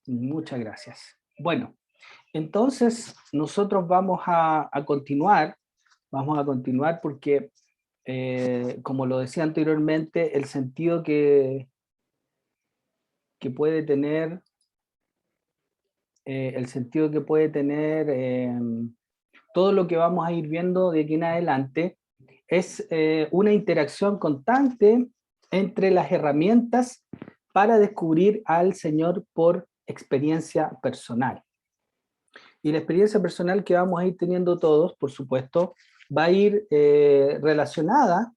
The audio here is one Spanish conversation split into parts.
Muchas gracias. Bueno, entonces nosotros vamos a continuar porque, como lo decía anteriormente, que puede tener, el sentido que puede tener todo lo que vamos a ir viendo de aquí en adelante es una interacción constante entre las herramientas para descubrir al Señor por experiencia personal. Y la experiencia personal que vamos a ir teniendo todos, por supuesto, va a ir relacionada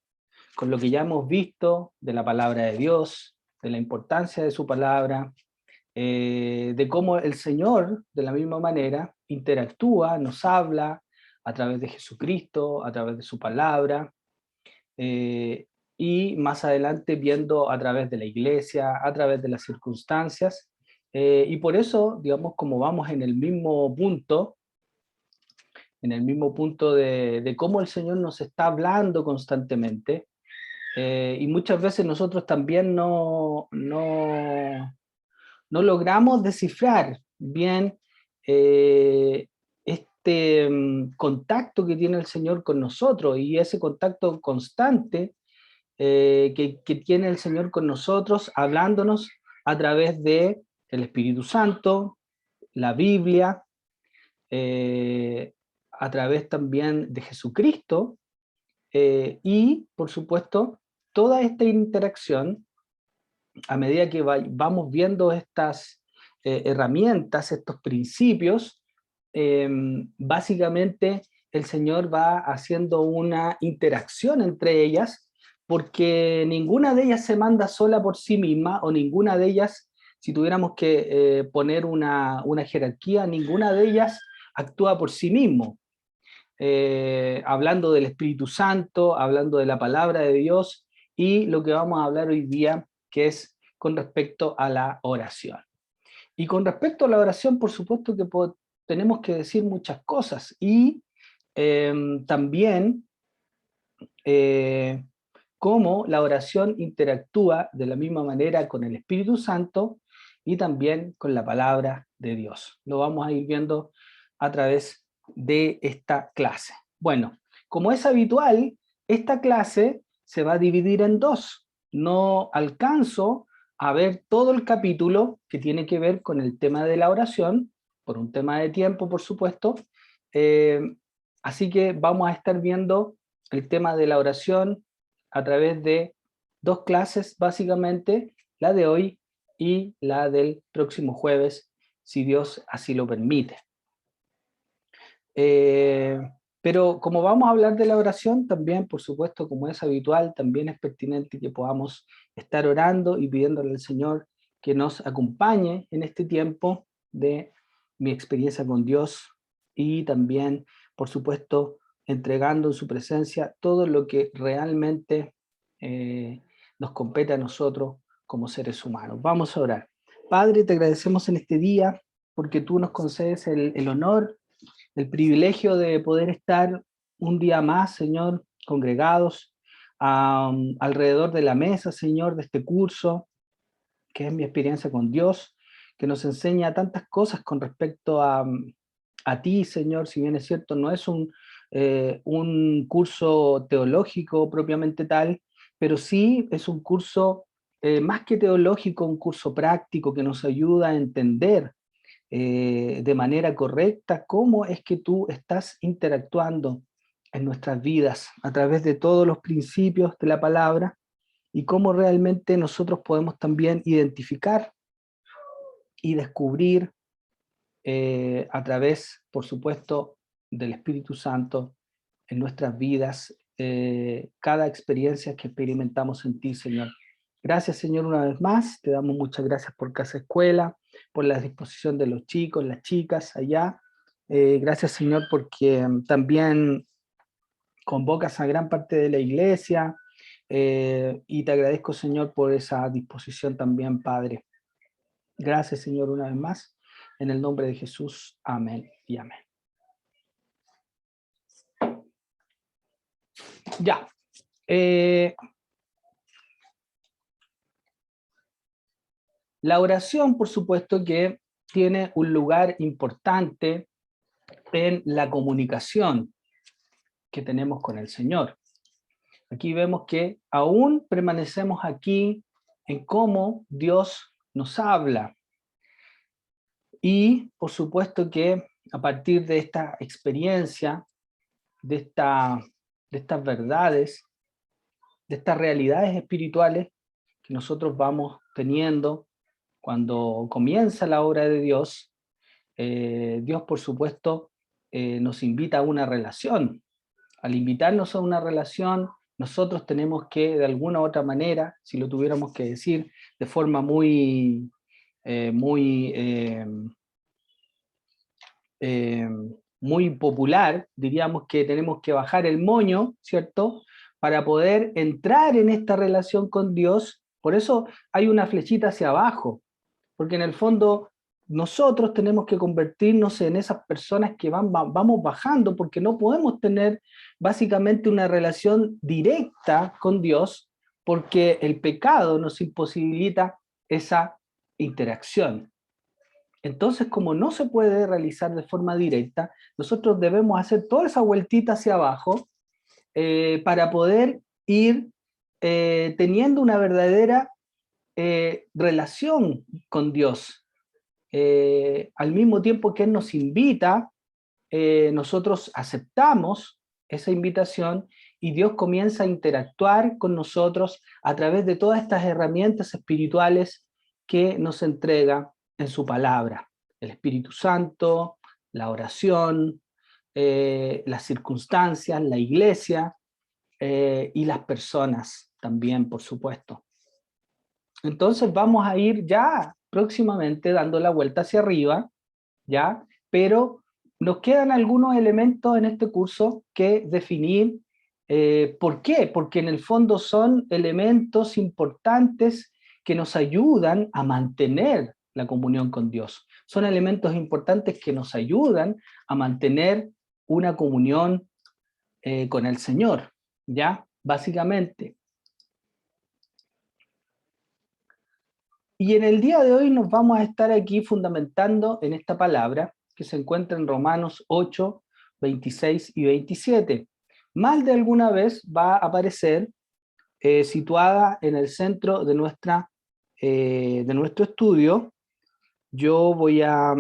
con lo que ya hemos visto de la palabra de Dios, de la importancia de su palabra, de cómo el Señor, de la misma manera, interactúa, nos habla a través de Jesucristo, a través de su palabra, y más adelante viendo a través de la iglesia, a través de las circunstancias, y por eso, digamos, como vamos en el mismo punto de cómo el Señor nos está hablando constantemente, y muchas veces nosotros también no logramos descifrar bien este contacto que tiene el Señor con nosotros y ese contacto constante que tiene el Señor con nosotros, hablándonos a través de el Espíritu Santo, la Biblia, a través también de Jesucristo, y, por supuesto, toda esta interacción, a medida que vamos viendo estas herramientas, estos principios, básicamente el Señor va haciendo una interacción entre ellas, porque ninguna de ellas se manda sola por sí misma, o ninguna de ellas, si tuviéramos que poner una jerarquía, ninguna de ellas actúa por sí mismo. Hablando del Espíritu Santo, hablando de la palabra de Dios, y lo que vamos a hablar hoy día, que es con respecto a la oración. Y con respecto a la oración, por supuesto que tenemos que decir muchas cosas, y también cómo la oración interactúa de la misma manera con el Espíritu Santo y también con la palabra de Dios. Lo vamos a ir viendo a través de esta clase. Bueno, como es habitual, esta clase se va a dividir en dos. No alcanzo a ver todo el capítulo que tiene que ver con el tema de la oración, por un tema de tiempo, por supuesto. Así que vamos a estar viendo el tema de la oración a través de dos clases, básicamente, la de hoy y la del próximo jueves, si Dios así lo permite. Pero como vamos a hablar de la oración, también, por supuesto, como es habitual, también es pertinente que podamos estar orando y pidiéndole al Señor que nos acompañe en este tiempo de mi experiencia con Dios, y también, por supuesto, entregando en su presencia todo lo que realmente nos compete a nosotros como seres humanos. Vamos a orar. Padre, te agradecemos en este día porque tú nos concedes el honor, el privilegio de poder estar un día más, Señor, congregados alrededor de la mesa, Señor, de este curso, que es mi experiencia con Dios, que nos enseña tantas cosas con respecto a ti, Señor. Si bien es cierto, no es un curso teológico propiamente tal, pero sí es un curso más que teológico, un curso práctico que nos ayuda a entender de manera correcta cómo es que tú estás interactuando en nuestras vidas a través de todos los principios de la palabra, y cómo realmente nosotros podemos también identificar y descubrir a través, por supuesto, del Espíritu Santo en nuestras vidas, cada experiencia que experimentamos en ti, Señor. Gracias, Señor, una vez más. Te damos muchas gracias por Casa Escuela, por la disposición de los chicos, las chicas allá. Gracias, Señor, porque también convocas a gran parte de la iglesia, y te agradezco, Señor, por esa disposición también, Padre. Gracias, Señor, una vez más. En el nombre de Jesús. Amén y amén. Ya. La oración, por supuesto que tiene un lugar importante en la comunicación que tenemos con el Señor. Aquí vemos que aún permanecemos aquí en cómo Dios nos habla. Y por supuesto que a partir de esta experiencia, de estas verdades, de estas realidades espirituales que nosotros vamos teniendo cuando comienza la obra de Dios, Dios por supuesto nos invita a una relación. Al invitarnos a una relación, nosotros tenemos que de alguna u otra manera, si lo tuviéramos que decir de forma muy, eh, muy popular, diríamos que tenemos que bajar el moño, ¿cierto? Para poder entrar en esta relación con Dios. Por eso hay una flechita hacia abajo, porque en el fondo nosotros tenemos que convertirnos en esas personas que vamos bajando, porque no podemos tener básicamente una relación directa con Dios, porque el pecado nos imposibilita esa interacción. Entonces, como no se puede realizar de forma directa, nosotros debemos hacer toda esa vueltita hacia abajo para poder ir teniendo una verdadera relación con Dios. Al mismo tiempo que Él nos invita, nosotros aceptamos esa invitación y Dios comienza a interactuar con nosotros a través de todas estas herramientas espirituales que nos entrega en su palabra. El Espíritu Santo, la oración, las circunstancias, la iglesia y las personas también, por supuesto. Entonces vamos a ir ya próximamente dando la vuelta hacia arriba, ¿ya? Pero nos quedan algunos elementos en este curso que definir. ¿Por qué? Porque en el fondo son elementos importantes que nos ayudan a mantener la comunión con Dios. Son elementos importantes que nos ayudan a mantener una comunión con el Señor, ¿ya? Básicamente. Y en el día de hoy nos vamos a estar aquí fundamentando en esta palabra que se encuentra en Romanos 8, 26 y 27. Más de alguna vez va a aparecer situada en el centro de nuestro estudio. Yo voy a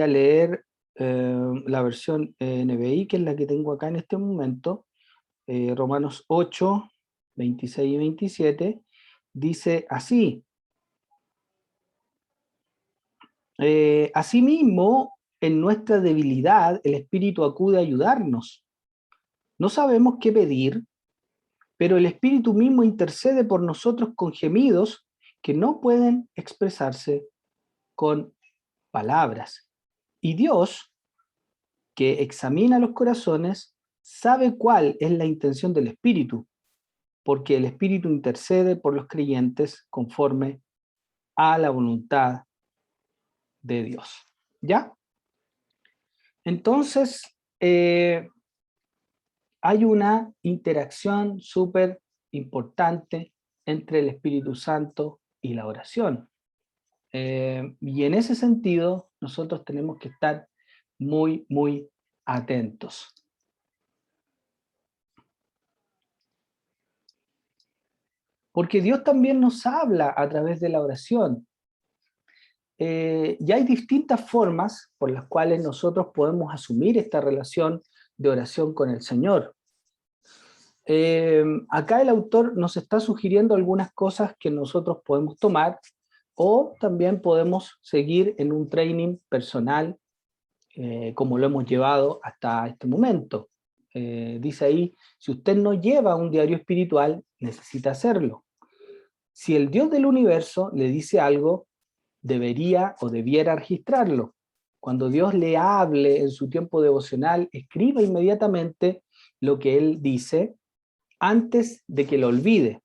leer la versión NBI, que es la que tengo acá en este momento. Romanos 8, 26 y 27, dice así: asimismo, en nuestra debilidad, el Espíritu acude a ayudarnos. No sabemos qué pedir, pero el Espíritu mismo intercede por nosotros con gemidos que no pueden expresarse con palabras. Y Dios, que examina los corazones, sabe cuál es la intención del Espíritu, porque el Espíritu intercede por los creyentes conforme a la voluntad de Dios. ¿Ya? Entonces, hay una interacción súper importante entre el Espíritu Santo y la oración. Y en ese sentido, nosotros tenemos que estar muy, muy atentos. Porque Dios también nos habla a través de la oración. Y hay distintas formas por las cuales nosotros podemos asumir esta relación de oración con el Señor. Acá el autor nos está sugiriendo algunas cosas que nosotros podemos tomar, o también podemos seguir en un training personal como lo hemos llevado hasta este momento. Dice ahí: si usted no lleva un diario espiritual, necesita hacerlo. Si el Dios del universo le dice algo, debería o debiera registrarlo. Cuando Dios le hable en su tiempo devocional, escriba inmediatamente lo que Él dice antes de que lo olvide.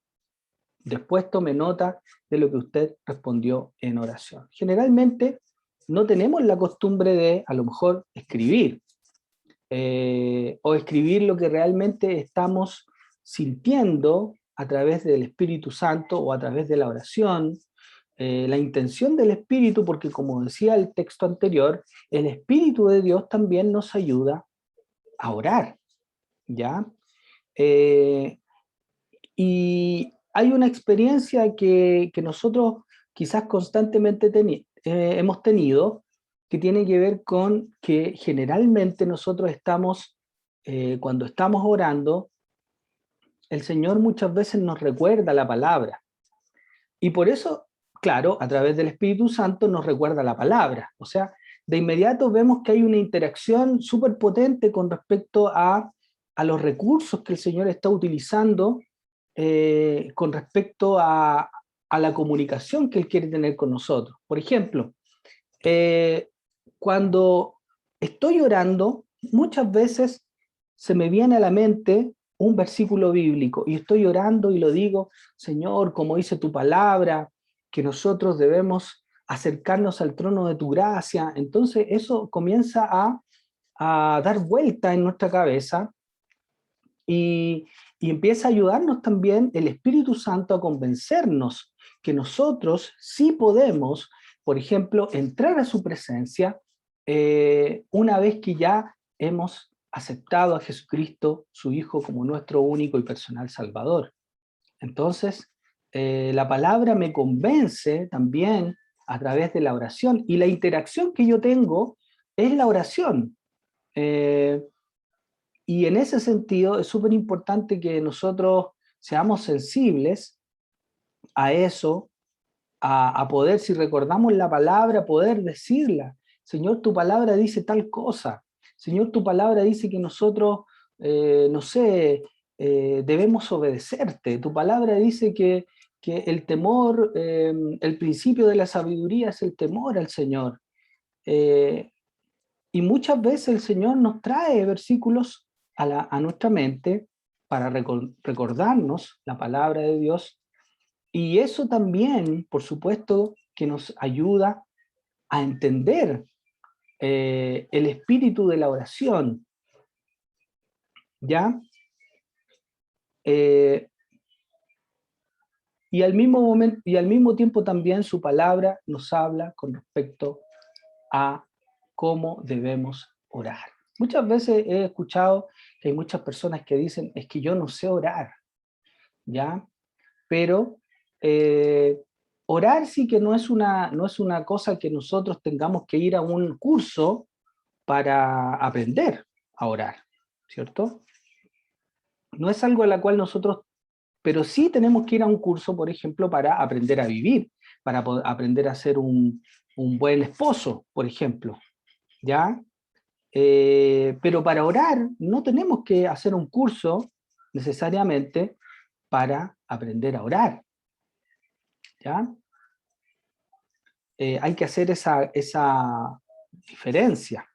Después tome nota de lo que usted respondió en oración. Generalmente no tenemos la costumbre de, a lo mejor, escribir, o escribir lo que realmente estamos sintiendo a través del Espíritu Santo o a través de la oración. la intención del Espíritu, porque como decía el texto anterior, el Espíritu de Dios también nos ayuda a orar, ¿ya? Y hay una experiencia que nosotros quizás constantemente hemos tenido, que tiene que ver con que generalmente nosotros estamos, cuando estamos orando, el Señor muchas veces nos recuerda la palabra. Y por eso, claro, a través del Espíritu Santo nos recuerda la palabra. O sea, de inmediato vemos que hay una interacción súper potente con respecto a los recursos que el Señor está utilizando con respecto a la comunicación que Él quiere tener con nosotros. Por ejemplo, eh, cuando estoy orando, muchas veces se me viene a la mente un versículo bíblico y estoy orando y lo digo, Señor, como dice tu palabra, que nosotros debemos acercarnos al trono de tu gracia. Entonces eso comienza a dar vuelta en nuestra cabeza y, y empieza a ayudarnos también el Espíritu Santo a convencernos que nosotros sí podemos, por ejemplo, entrar a su presencia una vez que ya hemos aceptado a Jesucristo, su Hijo, como nuestro único y personal Salvador. Entonces, la palabra me convence también a través de la oración, y la interacción que yo tengo es la oración. Eh, y en ese sentido es súper importante que nosotros seamos sensibles a eso, a poder, si recordamos la palabra, poder decirla. Señor, tu palabra dice tal cosa. Señor, tu palabra dice que nosotros, no sé, debemos obedecerte. Tu palabra dice que el temor, el principio de la sabiduría es el temor al Señor. Eh, y muchas veces el Señor nos trae versículos a nuestra mente para recordarnos la palabra de Dios, y eso también, por supuesto, que nos ayuda a entender el espíritu de la oración, ¿ya? Eh, y al mismo momento, y al mismo tiempo también su palabra nos habla con respecto a cómo debemos orar. Muchas veces he escuchado que hay muchas personas que dicen, es que yo no sé orar, ¿ya? Pero orar sí que no es una cosa que nosotros tengamos que ir a un curso para aprender a orar, ¿cierto? No es algo a la cual nosotros, pero sí tenemos que ir a un curso, por ejemplo, para aprender a vivir, para aprender a ser un buen esposo, por ejemplo, ¿ya? Pero para orar no tenemos que hacer un curso necesariamente para aprender a orar, ¿ya? Hay que hacer esa diferencia.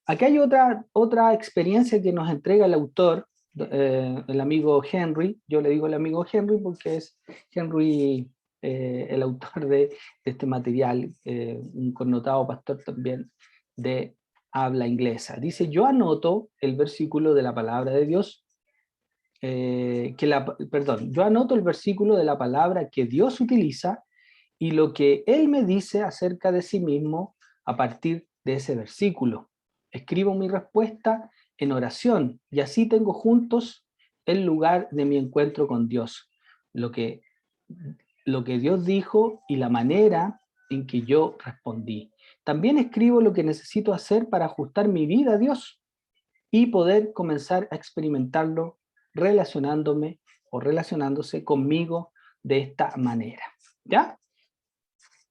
Aquí hay otra experiencia que nos entrega el autor, el amigo Henry. Yo le digo el amigo Henry porque es Henry el autor de este material, un connotado pastor también de habla inglesa. Dice, yo anoto el versículo de la palabra de Dios, yo anoto el versículo de la palabra que Dios utiliza y lo que Él me dice acerca de sí mismo a partir de ese versículo. Escribo mi respuesta en oración y así tengo juntos el lugar de mi encuentro con Dios, lo que, lo que Dios dijo y la manera en que yo respondí. También escribo lo que necesito hacer para ajustar mi vida a Dios y poder comenzar a experimentarlo relacionándome o relacionándose conmigo de esta manera. ¿Ya?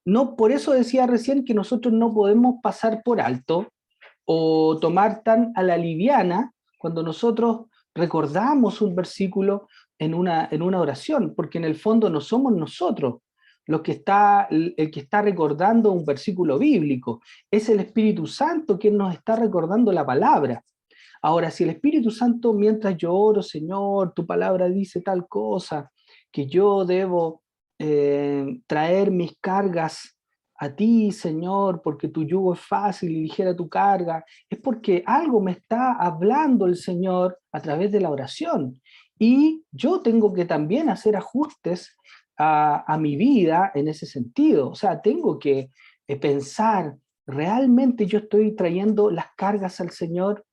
No, por eso decía recién que nosotros no podemos pasar por alto o tomar tan a la liviana cuando nosotros recordamos un versículo en una oración, porque en el fondo no somos nosotros el que está recordando un versículo bíblico, es el Espíritu Santo quien nos está recordando la palabra. Ahora, si el Espíritu Santo, mientras yo oro, Señor, tu palabra dice tal cosa, que yo debo traer mis cargas a ti, Señor, porque tu yugo es fácil y ligera tu carga, es porque algo me está hablando el Señor a través de la oración. Y yo tengo que también hacer ajustes a mi vida en ese sentido. O sea, tengo que pensar, ¿realmente yo estoy trayendo las cargas al Señor,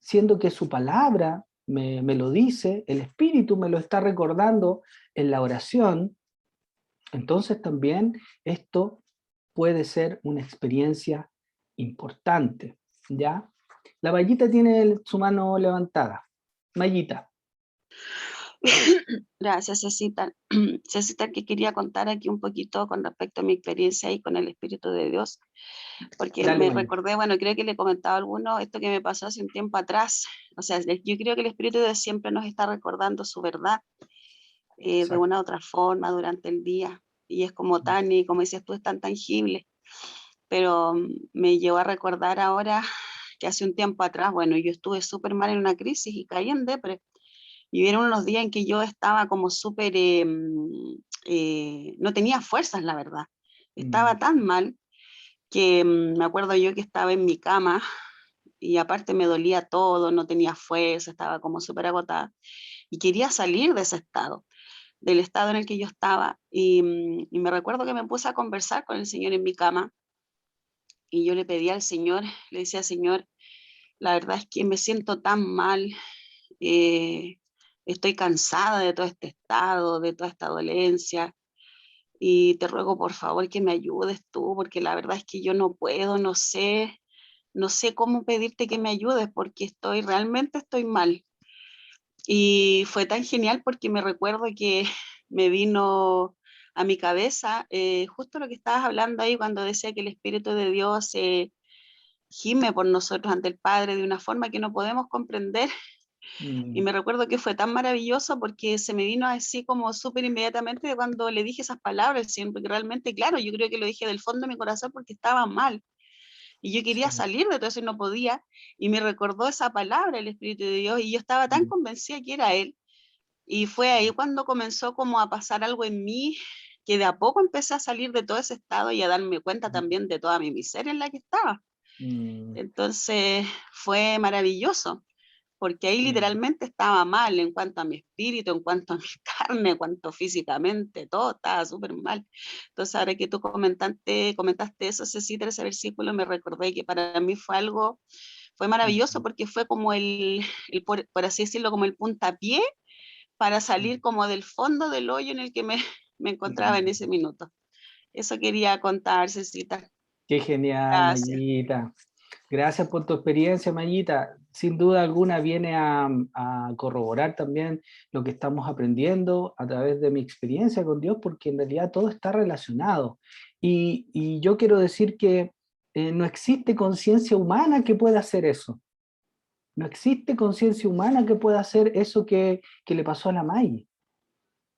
siendo que su palabra me lo dice, el Espíritu me lo está recordando en la oración? Entonces también esto puede ser una experiencia importante, ¿ya? La Mayita tiene su mano levantada. Mayita. Gracias, Cecita. Cecita, que quería contar aquí un poquito con respecto a mi experiencia ahí con el Espíritu de Dios, porque Dale, me Mayita. recordé, bueno, creo que le comentaba a alguno esto que me pasó hace un tiempo atrás. O sea, yo creo que el Espíritu de Dios siempre nos está recordando su verdad de Exacto. una u otra forma durante el día, y es como tan, y como dices tú, es tan tangible. Pero me llevó a recordar ahora que hace un tiempo atrás, bueno, yo estuve súper mal en una crisis y caí en depresión. Y hubieron unos días en que yo estaba como súper, no tenía fuerzas, la verdad. Mm, Estaba tan mal que me acuerdo yo que estaba en mi cama y aparte me dolía todo, no tenía fuerza, estaba como súper agotada y quería salir de ese estado, del estado en el que yo estaba. Y me recuerdo que me puse a conversar con el Señor en mi cama y yo le pedí al Señor, le decía, Señor, la verdad es que me siento tan mal, eh, estoy cansada de todo este estado, de toda esta dolencia, y te ruego por favor que me ayudes tú, porque la verdad es que yo no puedo, no sé cómo pedirte que me ayudes, porque realmente estoy mal. Y fue tan genial porque me recuerdo que me vino a mi cabeza justo lo que estabas hablando ahí cuando decía que el Espíritu de Dios gime por nosotros ante el Padre de una forma que no podemos comprender. Y mm, me recuerdo que fue tan maravilloso porque se me vino así como súper inmediatamente de cuando le dije esas palabras, siempre que realmente, claro, yo creo que lo dije del fondo de mi corazón porque estaba mal y yo quería sí, salir de todo eso y no podía, y me recordó esa palabra, el Espíritu de Dios, y yo estaba tan mm, convencida que era Él, y fue ahí cuando comenzó como a pasar algo en mí, que de a poco empecé a salir de todo ese estado y a darme cuenta también de toda mi miseria en la que estaba. mm, Entonces fue maravilloso porque ahí mm, literalmente estaba mal en cuanto a mi espíritu, en cuanto a mi carne, en cuanto físicamente, todo estaba súper mal. Entonces, ahora que tú comentaste eso, Cecita, ese versículo, me recordé que para mí fue algo, fue maravilloso mm, porque fue como por así decirlo, como el puntapié para salir sí, como del fondo del hoyo en el que me encontraba en mm. ese minuto. Eso quería contar, Cecita. Qué genial, Gracias. Mayita. Gracias por tu experiencia, Mayita. Sin duda alguna viene a corroborar también lo que estamos aprendiendo a través de mi experiencia con Dios, porque en realidad todo está relacionado. Y yo quiero decir que no existe conciencia humana que pueda hacer eso. No existe conciencia humana que pueda hacer eso que le pasó a la May.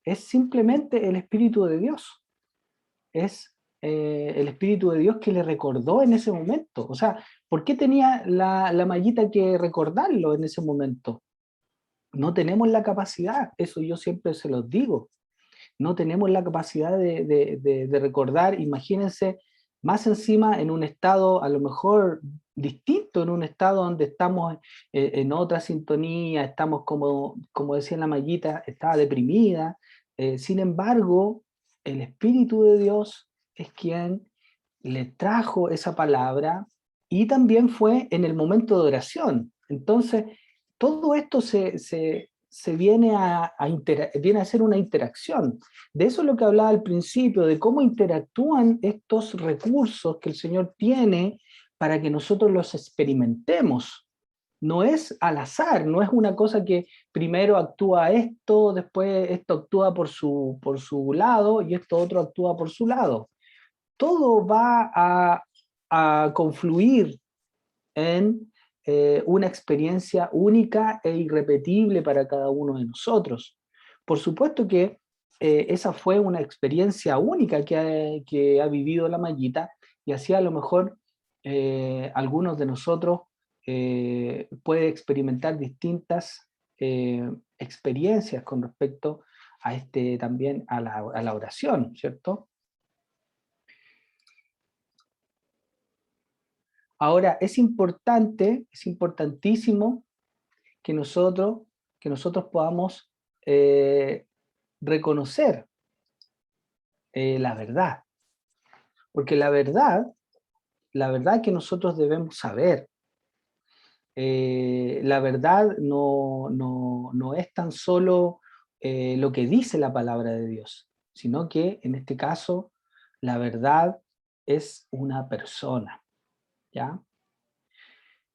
Es simplemente el Espíritu de Dios. Es el Espíritu de Dios que le recordó en ese momento. O sea, ¿por qué tenía la Mayita que recordarlo en ese momento? No tenemos la capacidad, eso yo siempre se los digo, no tenemos la capacidad de recordar, imagínense, más encima en un estado a lo mejor distinto, en un estado donde estamos en otra sintonía, estamos como decía la Mayita, estaba deprimida, sin embargo, el Espíritu de Dios es quien le trajo esa palabra y también fue en el momento de oración. Entonces, todo esto se viene viene a ser una interacción. De eso es lo que hablaba al principio, de cómo interactúan estos recursos que el Señor tiene para que nosotros los experimentemos. No es al azar, no es una cosa que primero actúa esto, después esto actúa por su lado y esto otro actúa por su lado. Todo va a confluir en una experiencia única e irrepetible para cada uno de nosotros. Por supuesto que esa fue una experiencia única que ha vivido la Mayita y así a lo mejor algunos de nosotros puede experimentar distintas experiencias con respecto a este también a la oración, ¿cierto? Ahora, es importantísimo que nosotros, que nosotros podamos eh, reconocer la verdad. Porque la verdad que nosotros debemos saber, la verdad no es tan solo lo que dice la palabra de Dios, sino que en este caso la verdad es una persona, ¿ya?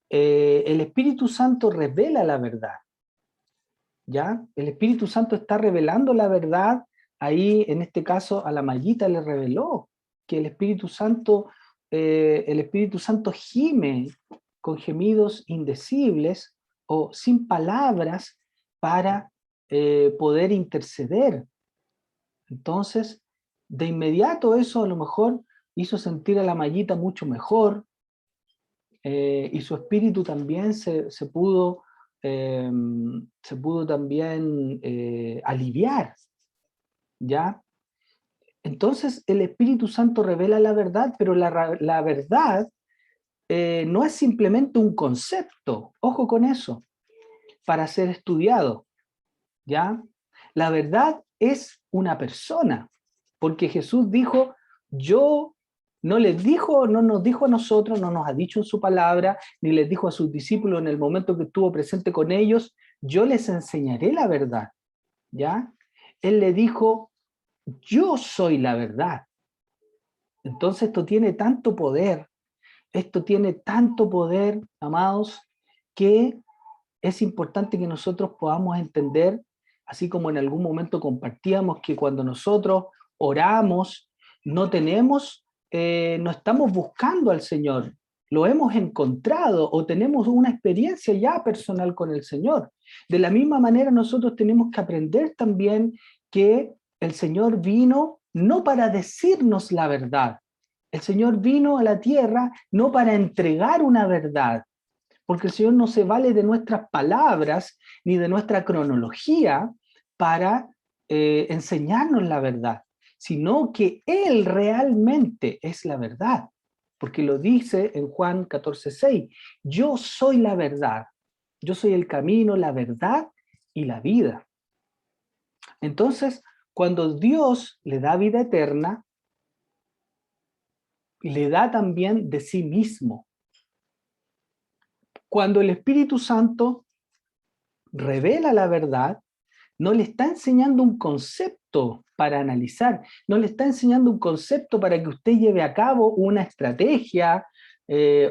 El Espíritu Santo revela la verdad, ¿ya? El Espíritu Santo está revelando la verdad. Ahí, en este caso, a la Mayita le reveló que el Espíritu Santo gime con gemidos indecibles o sin palabras para poder interceder. Entonces, de inmediato eso a lo mejor hizo sentir a la Mayita mucho mejor, y su espíritu también se pudo también aliviar, ¿ya? Entonces el Espíritu Santo revela la verdad, pero la verdad no es simplemente un concepto, ojo con eso, para ser estudiado, ¿ya? La verdad es una persona, porque Jesús dijo, yo no les dijo, no nos dijo a nosotros, no nos ha dicho en su palabra, ni les dijo a sus discípulos en el momento que estuvo presente con ellos, yo les enseñaré la verdad, ¿ya? Él le dijo, yo soy la verdad. Entonces esto tiene tanto poder, amados, que es importante que nosotros podamos entender, así como en algún momento compartíamos que cuando nosotros oramos, no estamos buscando al Señor, lo hemos encontrado o tenemos una experiencia ya personal con el Señor. De la misma manera nosotros tenemos que aprender también que el Señor vino no para decirnos la verdad, el Señor vino a la tierra no para entregar una verdad, porque el Señor no se vale de nuestras palabras ni de nuestra cronología para enseñarnos la verdad, sino que Él realmente es la verdad, porque lo dice en Juan 14:6, yo soy la verdad, yo soy el camino, la verdad y la vida. Entonces, cuando Dios le da vida eterna, le da también de sí mismo. Cuando el Espíritu Santo revela la verdad, no le está enseñando un concepto para analizar, no le está enseñando un concepto para que usted lleve a cabo una estrategia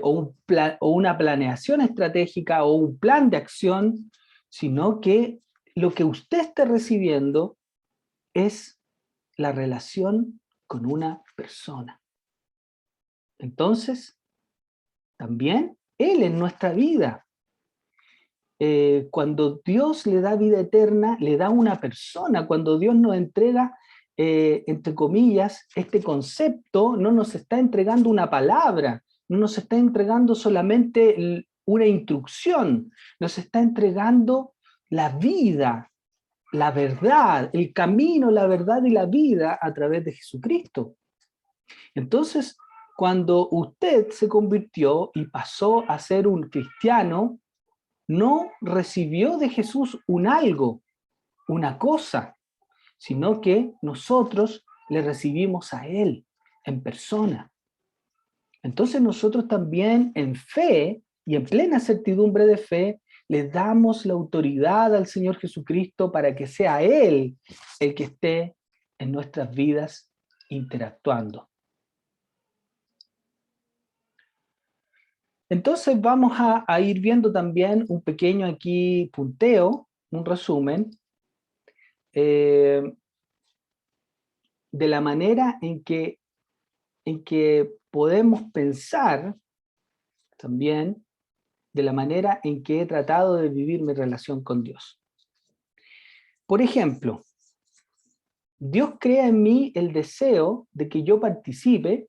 o una planeación estratégica o un plan de acción, sino que lo que usted está recibiendo es la relación con una persona. Entonces, también Él en nuestra vida. Cuando Dios le da vida eterna, le da una persona. Cuando Dios nos entrega, entre comillas, este concepto, no nos está entregando una palabra, no nos está entregando solamente una instrucción, nos está entregando la vida, la verdad, el camino, la verdad y la vida a través de Jesucristo. Entonces, cuando usted se convirtió y pasó a ser un cristiano, no recibió de Jesús un algo, una cosa, sino que nosotros le recibimos a Él en persona. Entonces nosotros también en fe y en plena certidumbre de fe le damos la autoridad al Señor Jesucristo para que sea Él el que esté en nuestras vidas interactuando. Entonces vamos a ir viendo también un pequeño aquí punteo, un resumen, de la manera en que podemos pensar también, de la manera en que he tratado de vivir mi relación con Dios. Por ejemplo, Dios crea en mí el deseo de que yo participe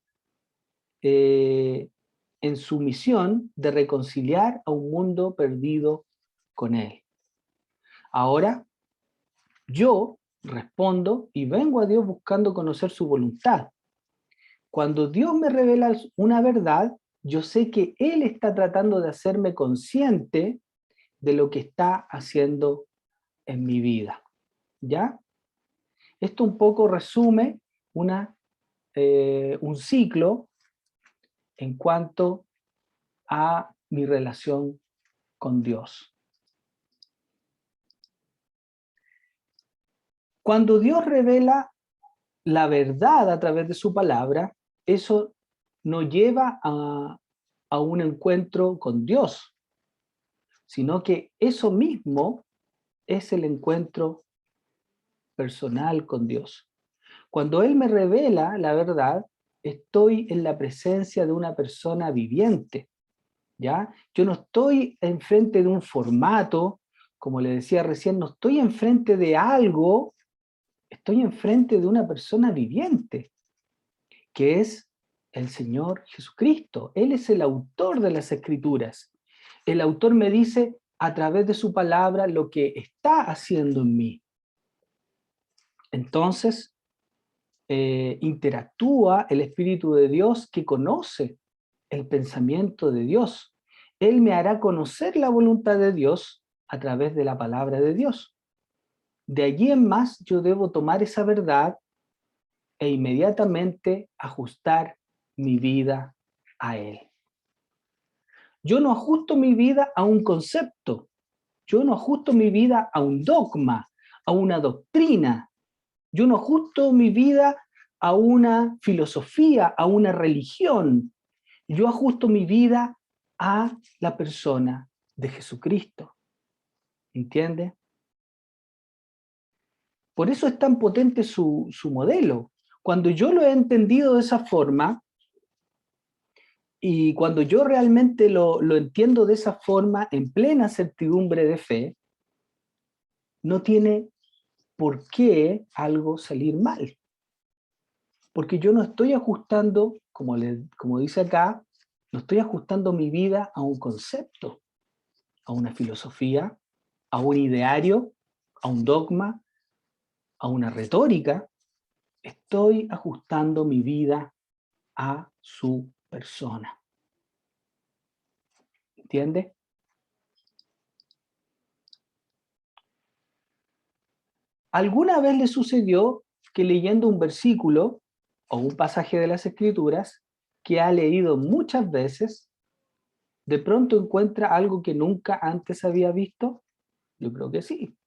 en su misión de reconciliar a un mundo perdido con Él. Ahora, yo respondo y vengo a Dios buscando conocer su voluntad. Cuando Dios me revela una verdad, yo sé que Él está tratando de hacerme consciente de lo que está haciendo en mi vida, ¿ya? Esto un poco resume un ciclo en cuanto a mi relación con Dios. Cuando Dios revela la verdad a través de su palabra, eso nos lleva a un encuentro con Dios, sino que eso mismo es el encuentro personal con Dios. Cuando Él me revela la verdad, estoy en la presencia de una persona viviente, ¿ya? Yo no estoy enfrente de un formato, como le decía recién, no estoy enfrente de algo, estoy enfrente de una persona viviente, que es el Señor Jesucristo. Él es el autor de las Escrituras. El autor me dice a través de su palabra lo que está haciendo en mí. Entonces, interactúa el Espíritu de Dios que conoce el pensamiento de Dios. Él me hará conocer la voluntad de Dios a través de la palabra de Dios. De allí en más yo debo tomar esa verdad e inmediatamente ajustar mi vida a Él. Yo no ajusto mi vida a un concepto, yo no ajusto mi vida a un dogma, a una doctrina, yo no ajusto mi vida a una filosofía, a una religión, yo ajusto mi vida a la persona de Jesucristo. ¿Entiende? Por eso es tan potente su modelo. Cuando yo lo he entendido de esa forma, y cuando yo realmente lo entiendo de esa forma, en plena certidumbre de fe, no tiene por qué algo salir mal. Porque yo no estoy ajustando, como dice acá, no estoy ajustando mi vida a un concepto, a una filosofía, a un ideario, a un dogma, a una retórica. Estoy ajustando mi vida a su persona. ¿Entiende? ¿Alguna vez le sucedió que leyendo un versículo o un pasaje de las Escrituras que ha leído muchas veces, de pronto encuentra algo que nunca antes había visto? Yo creo que sí.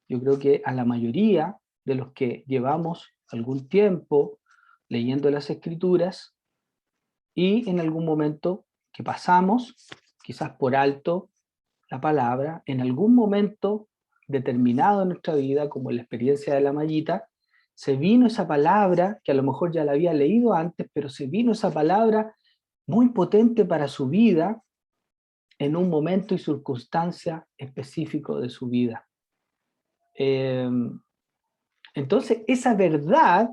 Yo creo que a la mayoría de los que llevamos algún tiempo leyendo las Escrituras y en algún momento que pasamos, quizás por alto, la palabra, en algún momento determinado en nuestra vida, como en la experiencia de la mallita, se vino esa palabra, que a lo mejor ya la había leído antes, pero se vino esa palabra muy potente para su vida en un momento y circunstancia específico de su vida. Entonces, esa verdad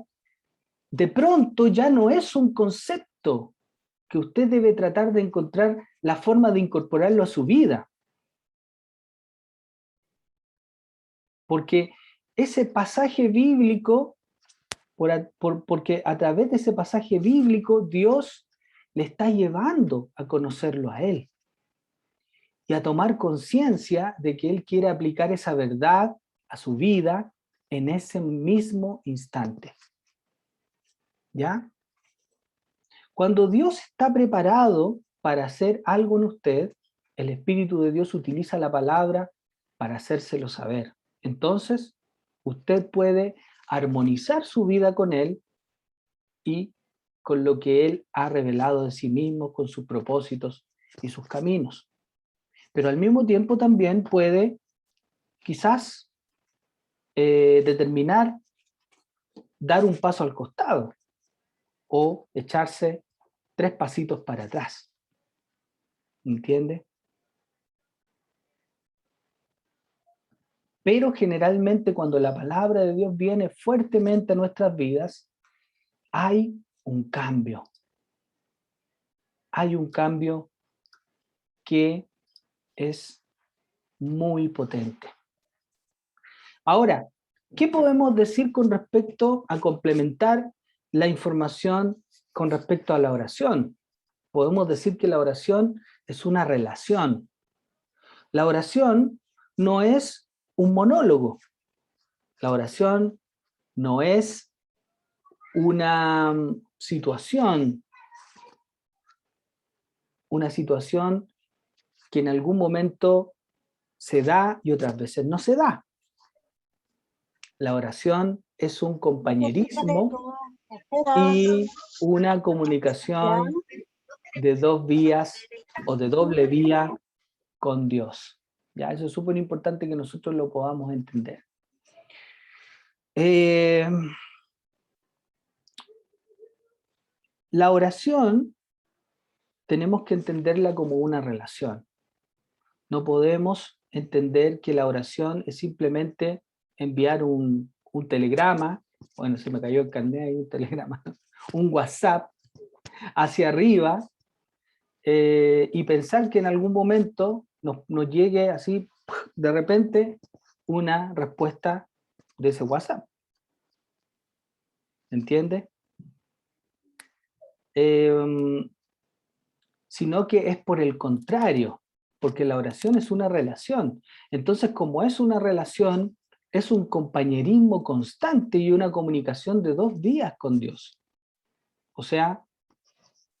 de pronto ya no es un concepto que usted debe tratar de encontrar la forma de incorporarlo a su vida. Porque ese pasaje bíblico, porque a través de ese pasaje bíblico, Dios le está llevando a conocerlo a Él y a tomar conciencia de que Él quiere aplicar esa verdad a su vida en ese mismo instante. ¿Ya? Cuando Dios está preparado para hacer algo en usted, el Espíritu de Dios utiliza la palabra para hacérselo saber. Entonces, usted puede armonizar su vida con Él y con lo que Él ha revelado de sí mismo, con sus propósitos y sus caminos. Pero al mismo tiempo también puede quizás determinar dar un paso al costado o echarse 3 pasitos para atrás. ¿Entiende? Pero generalmente cuando la palabra de Dios viene fuertemente a nuestras vidas, hay un cambio. Hay un cambio que es muy potente. Ahora, ¿qué podemos decir con respecto a complementar la información con respecto a la oración? Podemos decir que la oración es una relación. La oración no es un monólogo. La oración no es una situación que en algún momento se da y otras veces no se da. La oración es un compañerismo y una comunicación de dos vías o de doble vía con Dios. ¿Ya? Eso es súper importante que nosotros lo podamos entender. La oración tenemos que entenderla como una relación. No podemos entender que la oración es simplemente enviar un telegrama, bueno, se me cayó el carnet ahí, un telegrama, un WhatsApp hacia arriba, y pensar que en algún momento nos llegue así, de repente, una respuesta de ese WhatsApp. ¿Entiende? Sino que es por el contrario, porque la oración es una relación. Entonces, como es una relación, es un compañerismo constante y una comunicación de dos vías con Dios. O sea,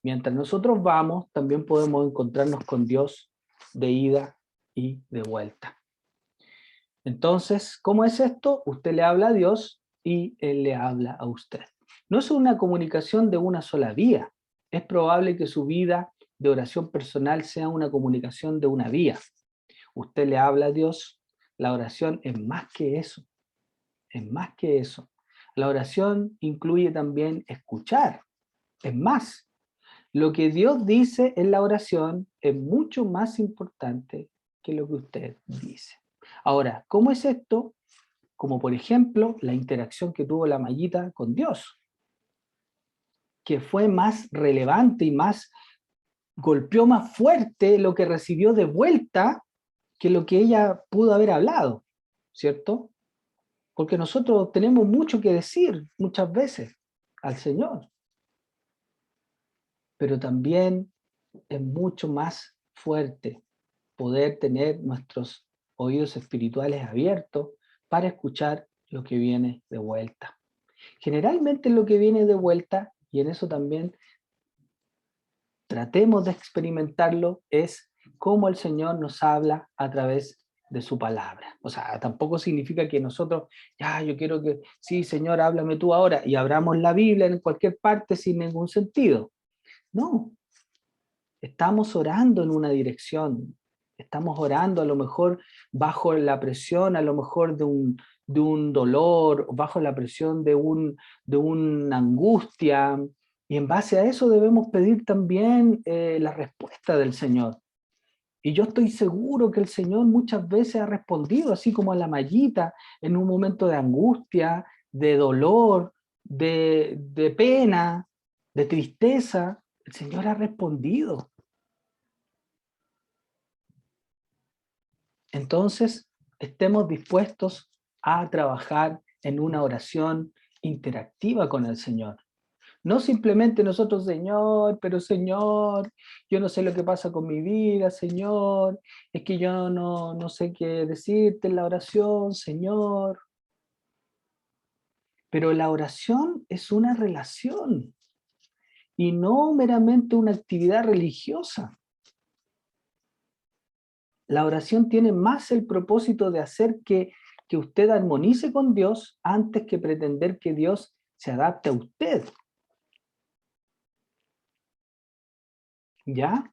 mientras nosotros vamos, también podemos encontrarnos con Dios de ida y de vuelta. Entonces, ¿cómo es esto? Usted le habla a Dios y Él le habla a usted. No es una comunicación de una sola vía. Es probable que su vida de oración personal sea una comunicación de una vía. Usted le habla a Dios. La oración es más que eso. Es más que eso. La oración incluye también escuchar. Es más, lo que Dios dice en la oración es mucho más importante que lo que usted dice. Ahora, ¿cómo es esto? Como por ejemplo, la interacción que tuvo la Mayita con Dios, que fue más relevante y golpeó más fuerte lo que recibió de vuelta que lo que ella pudo haber hablado, ¿cierto? Porque nosotros tenemos mucho que decir muchas veces al Señor, pero también es mucho más fuerte poder tener nuestros oídos espirituales abiertos para escuchar lo que viene de vuelta. Generalmente lo que viene de vuelta, y en eso también tratemos de experimentarlo, es cómo el Señor nos habla a través de su palabra. O sea, tampoco significa que nosotros, ya, yo quiero que, sí, Señor, háblame tú ahora, y abramos la Biblia en cualquier parte sin ningún sentido. No, estamos orando en una dirección, estamos orando a lo mejor bajo la presión, a lo mejor de un dolor, bajo la presión de una angustia, y en base a eso debemos pedir también la respuesta del Señor. Y yo estoy seguro que el Señor muchas veces ha respondido, así como a la Mayita, en un momento de angustia, de dolor, de pena, de tristeza. El Señor ha respondido. Entonces, estemos dispuestos a trabajar en una oración interactiva con el Señor. No simplemente nosotros, Señor, pero Señor, yo no sé lo que pasa con mi vida, Señor, es que yo no sé qué decirte en la oración, Señor. Pero la oración es una relación y no meramente una actividad religiosa. La oración tiene más el propósito de hacer que usted armonice con Dios antes que pretender que Dios se adapte a usted. ¿Ya?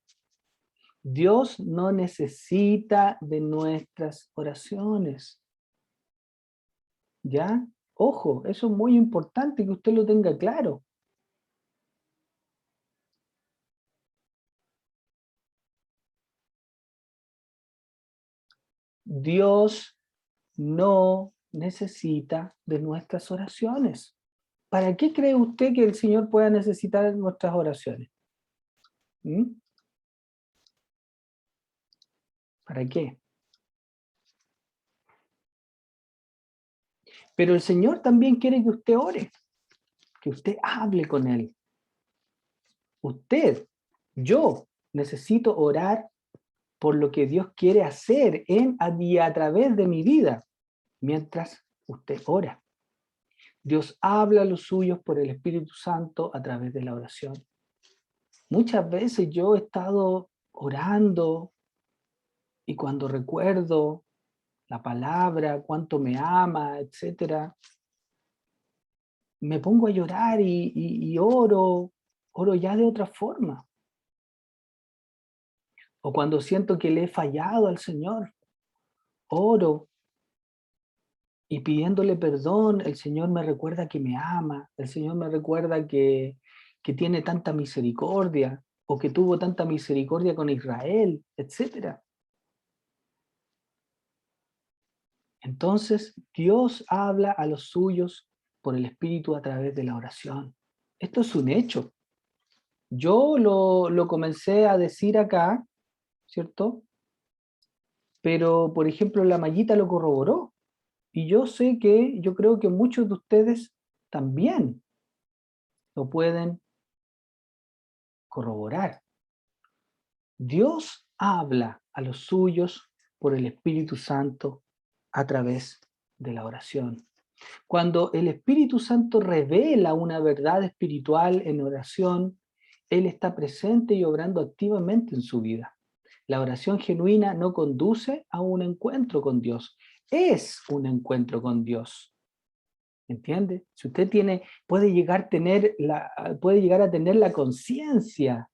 Dios no necesita de nuestras oraciones. ¿Ya? Ojo, eso es muy importante que usted lo tenga claro. Dios no necesita de nuestras oraciones. ¿Para qué cree usted que el Señor pueda necesitar nuestras oraciones? ¿Mm? ¿Para qué? Pero el Señor también quiere que usted ore, que usted hable con Él. Usted, yo, necesito orar por lo que Dios quiere hacer en y a través de mi vida, mientras usted ora. Dios habla a los suyos por el Espíritu Santo a través de la oración. Muchas veces yo he estado orando y cuando recuerdo la palabra, cuánto me ama, etcétera, me pongo a llorar y oro ya de otra forma. O cuando siento que le he fallado al Señor, oro y pidiéndole perdón, el Señor me recuerda que me ama, el Señor me recuerda que tiene tanta misericordia, o que tuvo tanta misericordia con Israel, etcétera. Entonces, Dios habla a los suyos por el Espíritu a través de la oración. Esto es un hecho. Yo lo comencé a decir acá, ¿cierto? Pero, por ejemplo, la Mayita lo corroboró. Y yo creo que muchos de ustedes también lo pueden corroborar. Dios habla a los suyos por el Espíritu Santo a través de la oración. Cuando el Espíritu Santo revela una verdad espiritual en oración, Él está presente y obrando activamente en su vida. La oración genuina no conduce a un encuentro con Dios, es un encuentro con Dios. ¿Entiende? Si usted puede llegar a tener la conciencia,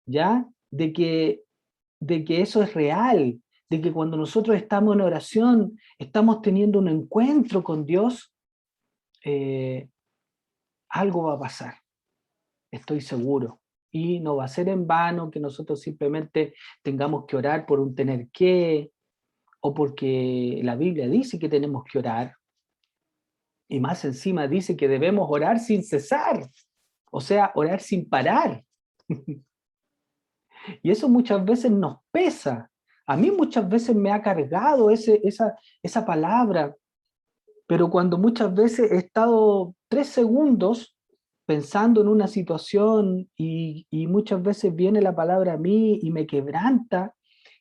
¿ya? De que eso es real, de que cuando nosotros estamos en oración, estamos teniendo un encuentro con Dios, algo va a pasar, estoy seguro. Y no va a ser en vano que nosotros simplemente tengamos que orar por un tener que, o porque la Biblia dice que tenemos que orar, y más encima dice que debemos orar sin cesar, o sea, orar sin parar. Y eso muchas veces nos pesa. A mí muchas veces me ha cargado esa palabra, pero cuando muchas veces he estado 3 segundos pensando en una situación y muchas veces viene la palabra a mí y me quebranta,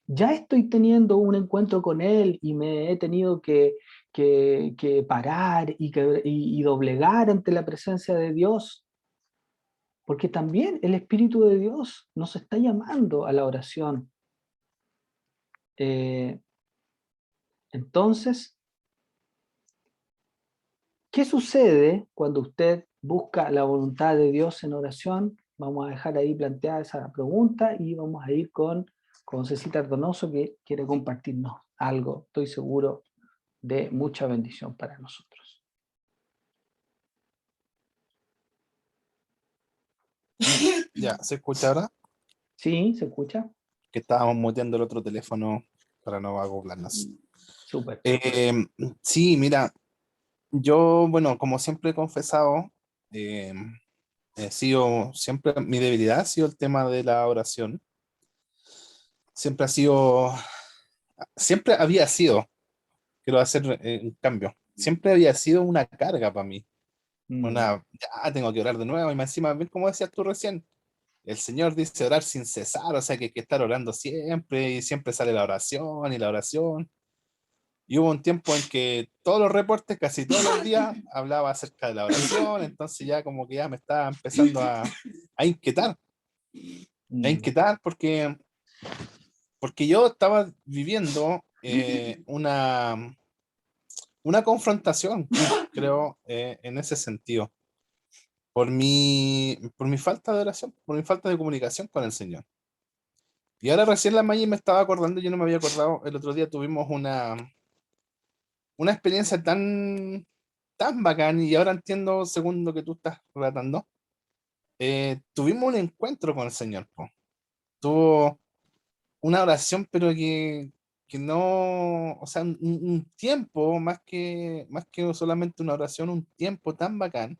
ya estoy teniendo un encuentro con Él y me he tenido que parar y doblegar ante la presencia de Dios, porque también el Espíritu de Dios nos está llamando a la oración. Eh, entonces, ¿qué sucede cuando usted busca la voluntad de Dios en oración? Vamos a dejar ahí planteada esa pregunta y vamos a ir con Cecita Donoso, que quiere compartirnos algo, estoy seguro, de mucha bendición para nosotros. Ya, ¿se escucha ahora? ¿Sí? ¿Se escucha? Que estábamos muteando el otro teléfono para no acoplarnos. Súper. Sí, mira, yo, bueno, como siempre he confesado, eh, he sido, siempre mi debilidad ha sido el tema de la oración. Siempre ha sido, siempre había sido, quiero hacer un cambio, siempre había sido una carga para mí. Mm, Ya tengo que orar de nuevo y más encima, bien como decías tú recién, el Señor dice orar sin cesar, o sea que hay que estar orando siempre y siempre sale la oración y la oración. Y hubo un tiempo en que todos los reportes, casi todos los días, hablaba acerca de la oración, entonces ya como que ya me estaba empezando a inquietar, mm, porque yo estaba viviendo una confrontación, creo, en ese sentido, por mi falta de oración, por mi falta de comunicación con el Señor. Y ahora recién la Maggie me estaba acordando, yo no me había acordado, el otro día tuvimos una experiencia tan bacán y ahora entiendo, según lo que tú estás relatando, tuvimos un encuentro con el Señor, po. Tuvo una oración, pero que no, o sea, un tiempo más que solamente una oración, un tiempo tan bacán,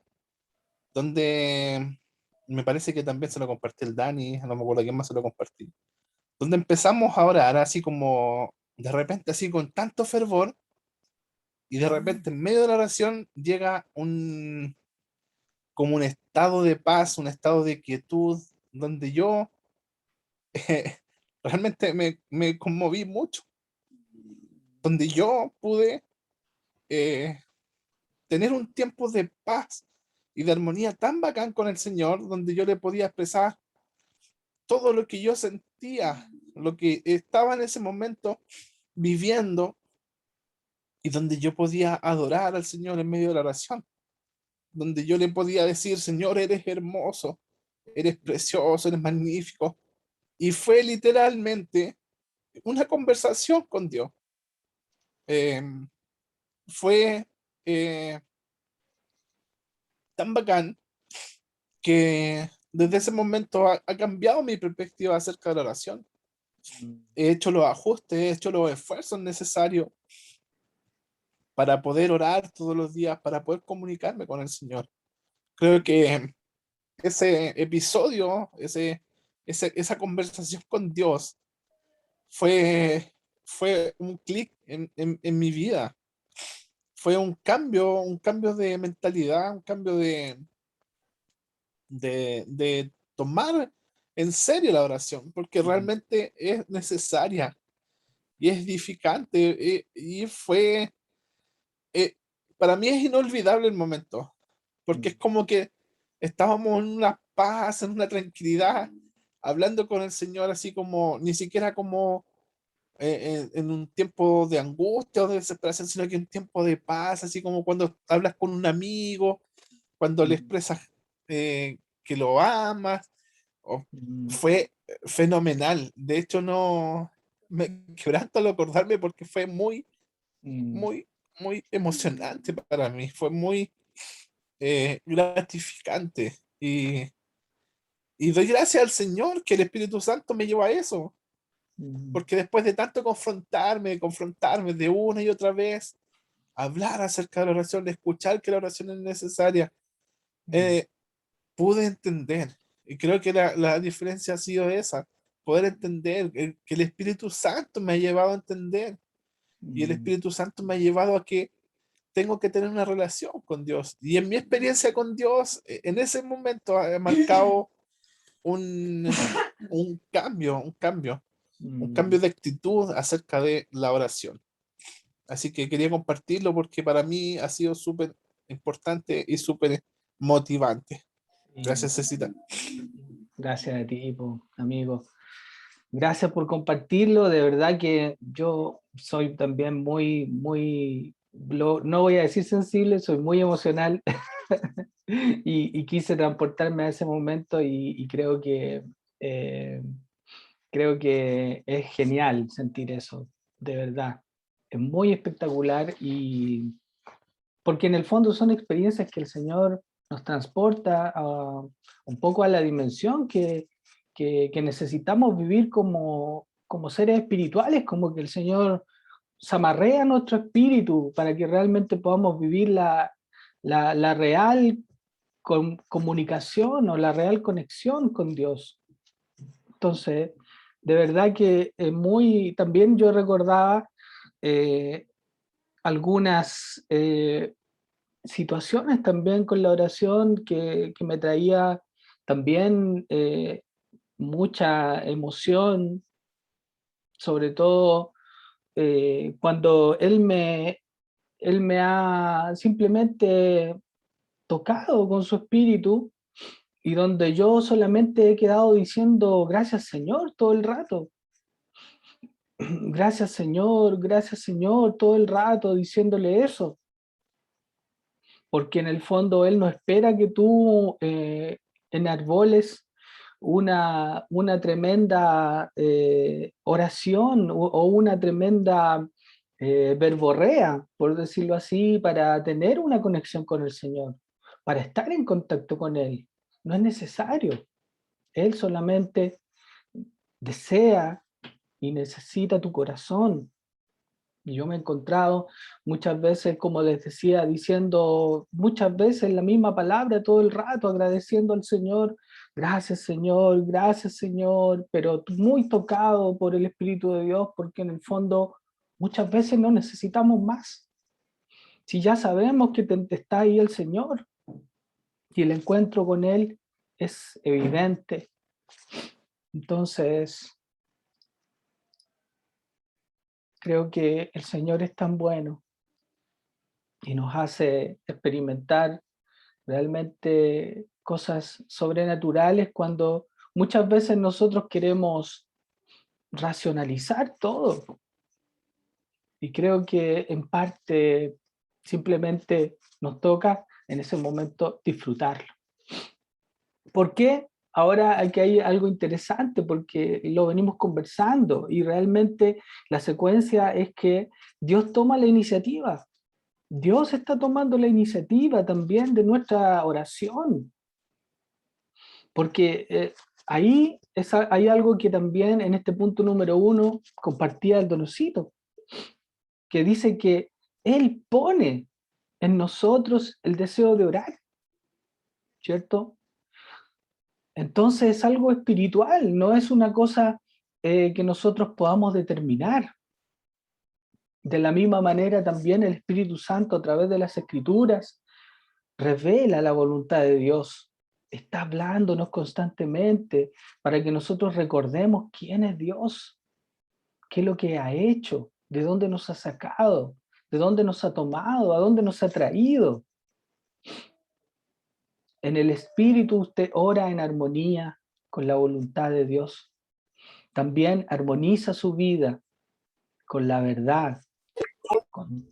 donde me parece que también se lo compartí el Dani, no me acuerdo quién más se lo compartí, donde empezamos a orar así como de repente, así con tanto fervor, y de repente en medio de la oración llega como un estado de paz, un estado de quietud, donde yo realmente me conmoví mucho, donde yo pude eh, tener un tiempo de paz y de armonía tan bacán con el Señor, donde yo le podía expresar todo lo que yo sentía, lo que estaba en ese momento viviendo, y donde yo podía adorar al Señor en medio de la oración, donde yo le podía decir, Señor, eres hermoso, eres precioso, eres magnífico. Y fue literalmente una conversación con Dios. Em, Fue eh, tan bacán que desde ese momento ha cambiado mi perspectiva acerca de la oración. He hecho los ajustes, he hecho los esfuerzos necesarios para poder orar todos los días, para poder comunicarme con el Señor. Creo que ese episodio, esa conversación con Dios fue un clic en mi vida. Fue un cambio de mentalidad, un cambio de tomar en serio la oración, porque realmente es necesaria y es edificante. Y fue, eh, para mí es inolvidable el momento, porque es como que estábamos en una paz, en una tranquilidad, hablando con el Señor, así como, ni siquiera como en un tiempo de angustia o de desesperación, sino que un tiempo de paz, así como cuando hablas con un amigo, cuando le expresas que lo amas. Oh, fue fenomenal. De hecho, no me quebranto al acordarme porque fue muy, muy, muy emocionante para mí. Fue muy gratificante. Y doy gracias al Señor que el Espíritu Santo me llevó a eso. Porque después de tanto confrontarme de una y otra vez, hablar acerca de la oración, escuchar que la oración es necesaria, eh, pude entender. Y creo que la diferencia ha sido esa, poder entender que el Espíritu Santo me ha llevado a entender. Y el Espíritu Santo me ha llevado a que tengo que tener una relación con Dios. Y en mi experiencia con Dios, en ese momento ha marcado un, un cambio, un cambio, un cambio de actitud acerca de la oración. Así que quería compartirlo porque para mí ha sido súper importante y súper motivante. Gracias, Cecita. Gracias a ti, amigo. Gracias por compartirlo. De verdad que yo soy también no voy a decir sensible, soy muy emocional y quise transportarme a ese momento y eh, creo que es genial sentir eso, de verdad. Es muy espectacular y porque en el fondo son experiencias que el Señor nos transporta un poco a la dimensión que necesitamos vivir como seres espirituales, como que el Señor zamarrea nuestro espíritu para que realmente podamos vivir la real comunicación o la real conexión con Dios. Entonces, de verdad que también yo recordaba eh, algunas situaciones también con la oración que me traía también mucha emoción, sobre todo cuando él me ha simplemente tocado con su espíritu y donde yo solamente he quedado diciendo gracias Señor todo el rato. Gracias Señor, todo el rato diciéndole eso. Porque en el fondo Él no espera que tú enarboles una tremenda oración o una tremenda verborrea, por decirlo así, para tener una conexión con el Señor, para estar en contacto con Él. No es necesario. Él solamente desea y necesita tu corazón. Y yo me he encontrado muchas veces, como les decía, diciendo muchas veces la misma palabra todo el rato, agradeciendo al Señor, gracias Señor, pero muy tocado por el Espíritu de Dios, porque en el fondo muchas veces no necesitamos más. Si ya sabemos que está ahí el Señor y el encuentro con Él es evidente. Entonces, creo que el Señor es tan bueno y nos hace experimentar realmente cosas sobrenaturales cuando muchas veces nosotros queremos racionalizar todo. Y creo que en parte simplemente nos toca en ese momento disfrutarlo. ¿Por qué? Ahora aquí hay algo interesante porque lo venimos conversando y realmente la secuencia es que Dios toma la iniciativa. Dios está tomando la iniciativa también de nuestra oración, porque ahí hay algo que también en este punto número 1 compartía el Donosito, que dice que Él pone en nosotros el deseo de orar, ¿cierto? Entonces es algo espiritual, no es una cosa que nosotros podamos determinar. De la misma manera también el Espíritu Santo a través de las Escrituras revela la voluntad de Dios. Está hablándonos constantemente para que nosotros recordemos quién es Dios, qué es lo que ha hecho, de dónde nos ha sacado, de dónde nos ha tomado, a dónde nos ha traído. En el Espíritu usted ora en armonía con la voluntad de Dios. También armoniza su vida con la verdad,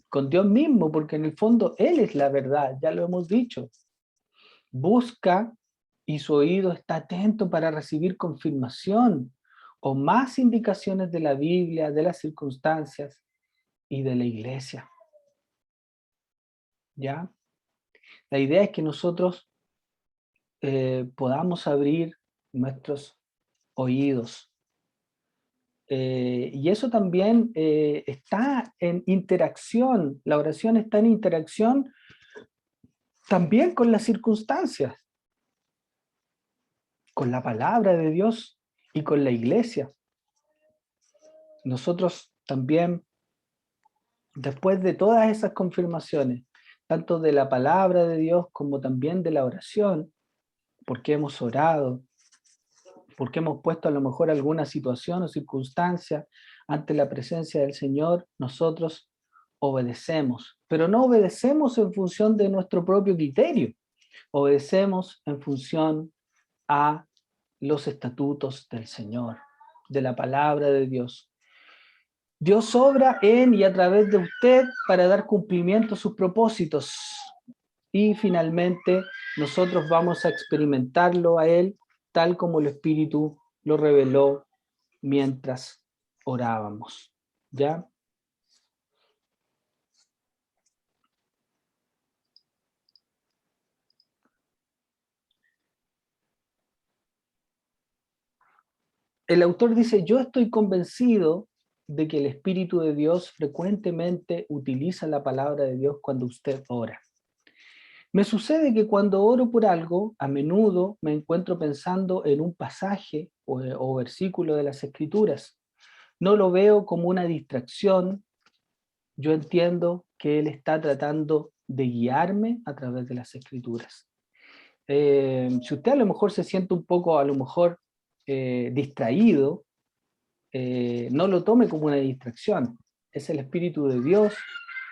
con Dios mismo, porque en el fondo Él es la verdad, ya lo hemos dicho. Busca y su oído está atento para recibir confirmación o más indicaciones de la Biblia, de las circunstancias y de la iglesia. ¿Ya? La idea es que nosotros podamos abrir nuestros oídos. Y eso también está en interacción, la oración está en interacción también con las circunstancias, con la palabra de Dios y con la iglesia. Nosotros también, después de todas esas confirmaciones, tanto de la palabra de Dios como también de la oración, porque hemos orado, porque hemos puesto a lo mejor alguna situación o circunstancia ante la presencia del Señor, nosotros obedecemos, pero no obedecemos en función de nuestro propio criterio, obedecemos en función a los estatutos del Señor, de la palabra de Dios. Dios obra en y a través de usted para dar cumplimiento a sus propósitos. Y finalmente nosotros vamos a experimentarlo a Él tal como el Espíritu lo reveló mientras orábamos. ¿Ya? El autor dice, yo estoy convencido de que el Espíritu de Dios frecuentemente utiliza la palabra de Dios cuando usted ora. Me sucede que cuando oro por algo, a menudo me encuentro pensando en un pasaje o versículo de las Escrituras. No lo veo como una distracción. Yo entiendo que Él está tratando de guiarme a través de las Escrituras. Si usted a lo mejor se siente un poco, a lo mejor, distraído, no lo tome como una distracción. Es el Espíritu de Dios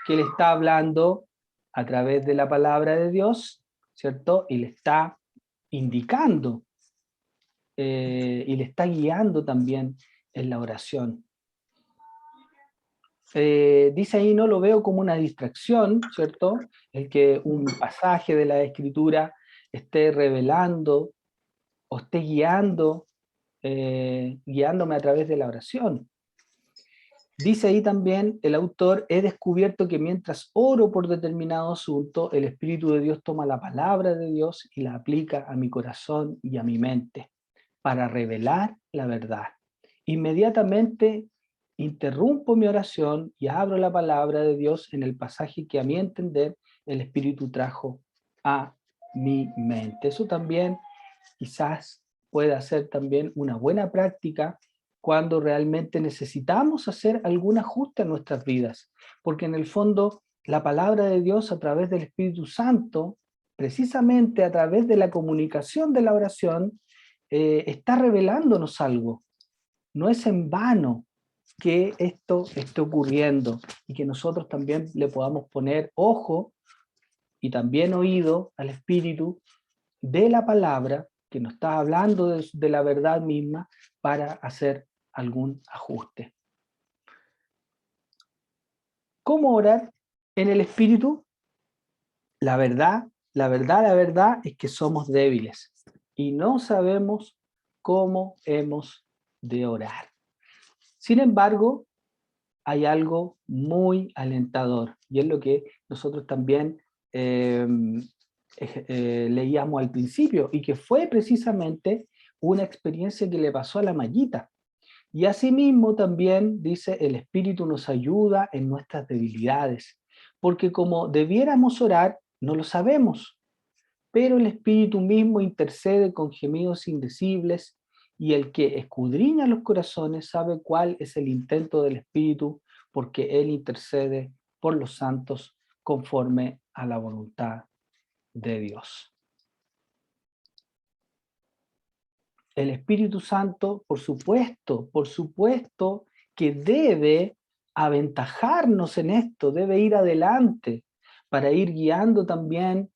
que le está hablando a través de la palabra de Dios, ¿cierto? Y le está indicando y le está guiando también en la oración. Dice ahí, no lo veo como una distracción, ¿cierto? El que un pasaje de la Escritura esté revelando o esté guiándome a través de la oración. Dice ahí también el autor, he descubierto que mientras oro por determinado asunto, el Espíritu de Dios toma la palabra de Dios y la aplica a mi corazón y a mi mente para revelar la verdad. Inmediatamente interrumpo mi oración y abro la palabra de Dios en el pasaje que a mi entender el Espíritu trajo a mi mente. Eso también quizás pueda ser también una buena práctica cuando realmente necesitamos hacer algún ajuste en nuestras vidas, porque en el fondo la palabra de Dios a través del Espíritu Santo, precisamente a través de la comunicación de la oración, está revelándonos algo. No es en vano, que esto esté ocurriendo y que nosotros también le podamos poner ojo y también oído al Espíritu de la palabra que nos está hablando de la verdad misma para hacer algún ajuste. ¿Cómo orar en el Espíritu? La verdad es que somos débiles y no sabemos cómo hemos de orar. Sin embargo, hay algo muy alentador y es lo que nosotros también leíamos al principio y que fue precisamente una experiencia que le pasó a la Mayita. Y asimismo también dice, el Espíritu nos ayuda en nuestras debilidades, porque como debiéramos orar, no lo sabemos, pero el Espíritu mismo intercede con gemidos indecibles, y el que escudriña los corazones sabe cuál es el intento del Espíritu, porque Él intercede por los santos conforme a la voluntad de Dios. El Espíritu Santo, por supuesto que debe aventajarnos en esto, debe ir adelante para ir guiando también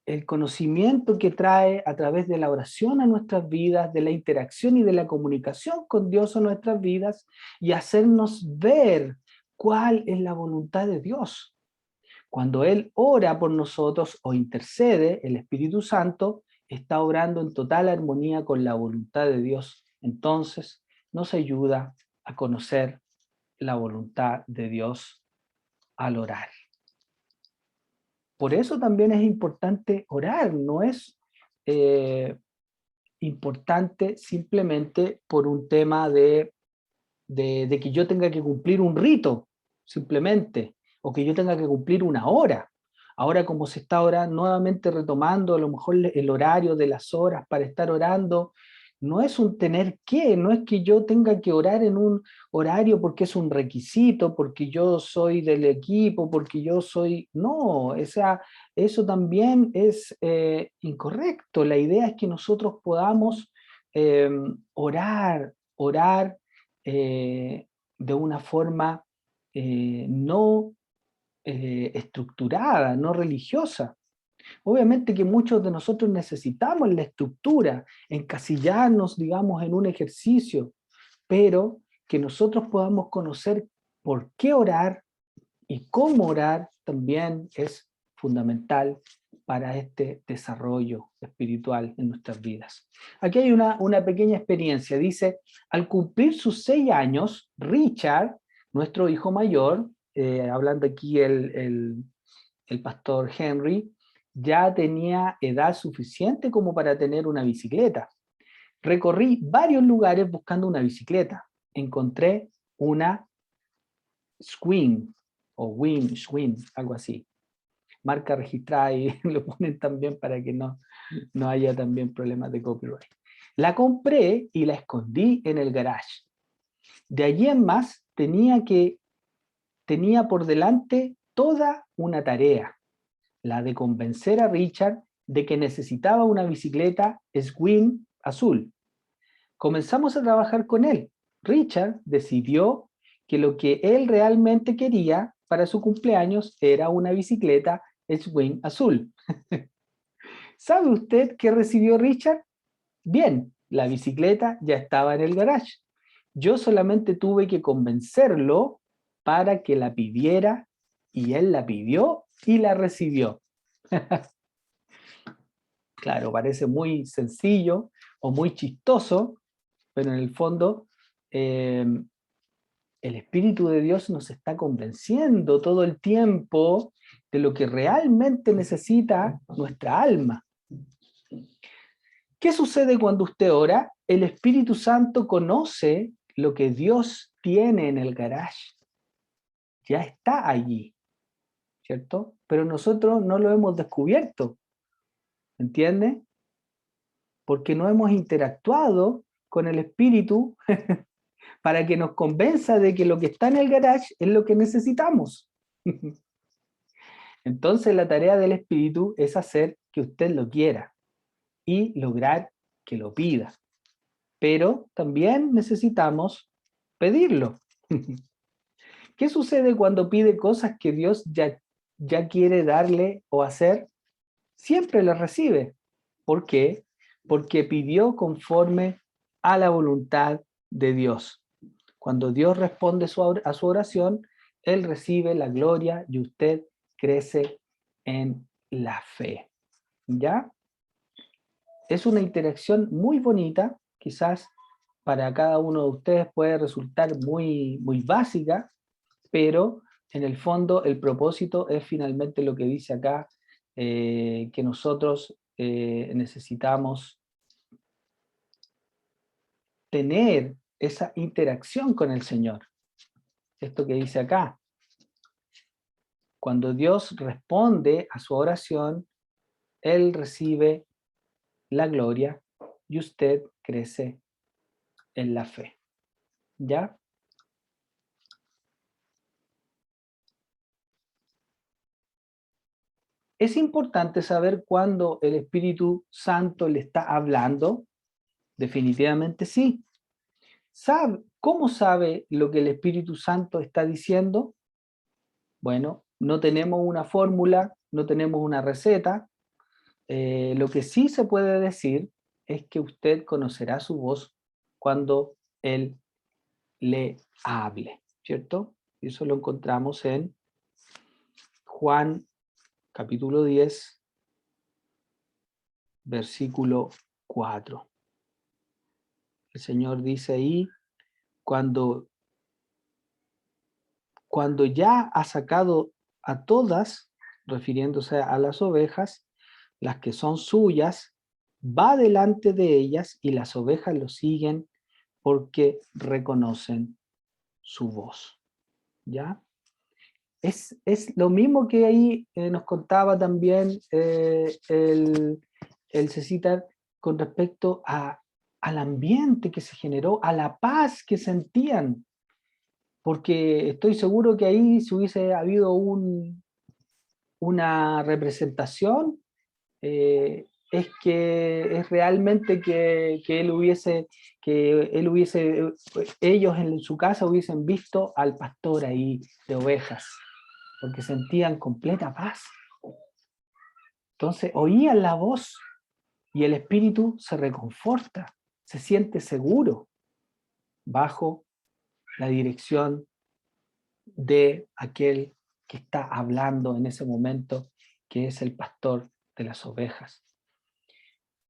el conocimiento que trae a través de la oración a nuestras vidas, de la interacción y de la comunicación con Dios en nuestras vidas, y hacernos ver cuál es la voluntad de Dios. Cuando Él ora por nosotros o intercede, el Espíritu Santo está obrando en total armonía con la voluntad de Dios. Entonces nos ayuda a conocer la voluntad de Dios al orar. Por eso también es importante orar, no es importante simplemente por un tema de que yo tenga que cumplir un rito, simplemente, o que yo tenga que cumplir una hora. Ahora, como se está ahora nuevamente retomando a lo mejor el horario de las horas para estar orando, no es un tener que, no es que yo tenga que orar en un horario porque es un requisito, porque yo soy del equipo, porque yo soy... No, eso también es incorrecto. La idea es que nosotros podamos orar de una forma no estructurada, no religiosa. Obviamente que muchos de nosotros necesitamos la estructura, encasillarnos, digamos, en un ejercicio, pero que nosotros podamos conocer por qué orar y cómo orar también es fundamental para este desarrollo espiritual en nuestras vidas. Aquí hay una pequeña experiencia. Dice, al cumplir sus 6 años, Richard, nuestro hijo mayor, hablando aquí el pastor Henry, ya tenía edad suficiente como para tener una bicicleta. Recorrí varios lugares buscando una bicicleta. Encontré una Schwinn, o Schwinn, algo así. Marca registrada y lo ponen también para que no haya también problemas de copyright. La compré y la escondí en el garage. De allí en más tenía por delante toda una tarea, la de convencer a Richard de que necesitaba una bicicleta Schwinn azul. Comenzamos a trabajar con él. Richard decidió que lo que él realmente quería para su cumpleaños era una bicicleta Schwinn azul. ¿Sabe usted qué recibió Richard? Bien, la bicicleta ya estaba en el garage. Yo solamente tuve que convencerlo para que la pidiera, y él la pidió y la recibió. Claro, parece muy sencillo o muy chistoso, pero en el fondo el Espíritu de Dios nos está convenciendo todo el tiempo de lo que realmente necesita nuestra alma. ¿Qué sucede cuando usted ora? El Espíritu Santo conoce lo que Dios tiene en el garage. Ya está allí, ¿cierto? Pero nosotros no lo hemos descubierto, ¿entiende? Porque no hemos interactuado con el Espíritu para que nos convenza de que lo que está en el garage es lo que necesitamos. Entonces la tarea del Espíritu es hacer que usted lo quiera y lograr que lo pida. Pero también necesitamos pedirlo. ¿Qué sucede cuando pide cosas que Dios ya quiere darle o hacer? Siempre las recibe. ¿Por qué? Porque pidió conforme a la voluntad de Dios. Cuando Dios responde a su oración, Él recibe la gloria y usted crece en la fe. ¿Ya? Es una interacción muy bonita, quizás para cada uno de ustedes puede resultar muy básica, pero en el fondo el propósito es finalmente lo que dice acá, que nosotros necesitamos tener esa interacción con el Señor. Esto que dice acá, cuando Dios responde a su oración, Él recibe la gloria y usted crece en la fe. ¿Ya? ¿Es importante saber cuándo el Espíritu Santo le está hablando? Definitivamente sí. ¿Cómo sabe lo que el Espíritu Santo está diciendo? Bueno, no tenemos una fórmula, no tenemos una receta. Lo que sí se puede decir es que usted conocerá su voz cuando Él le hable, ¿cierto? Eso lo encontramos en Juan capítulo 10, versículo 4. El Señor dice ahí, cuando ya ha sacado a todas, refiriéndose a las ovejas, las que son suyas, va delante de ellas y las ovejas lo siguen porque reconocen su voz. ¿Ya? Es lo mismo que ahí nos contaba también el Cecitar con respecto al ambiente que se generó, a la paz que sentían, porque estoy seguro que ahí si hubiese habido una representación, es que es realmente que ellos en su casa hubiesen visto al pastor ahí de ovejas, porque sentían completa paz. Entonces oían la voz y el espíritu se reconforta, se siente seguro bajo la dirección de aquel que está hablando en ese momento, que es el pastor de las ovejas.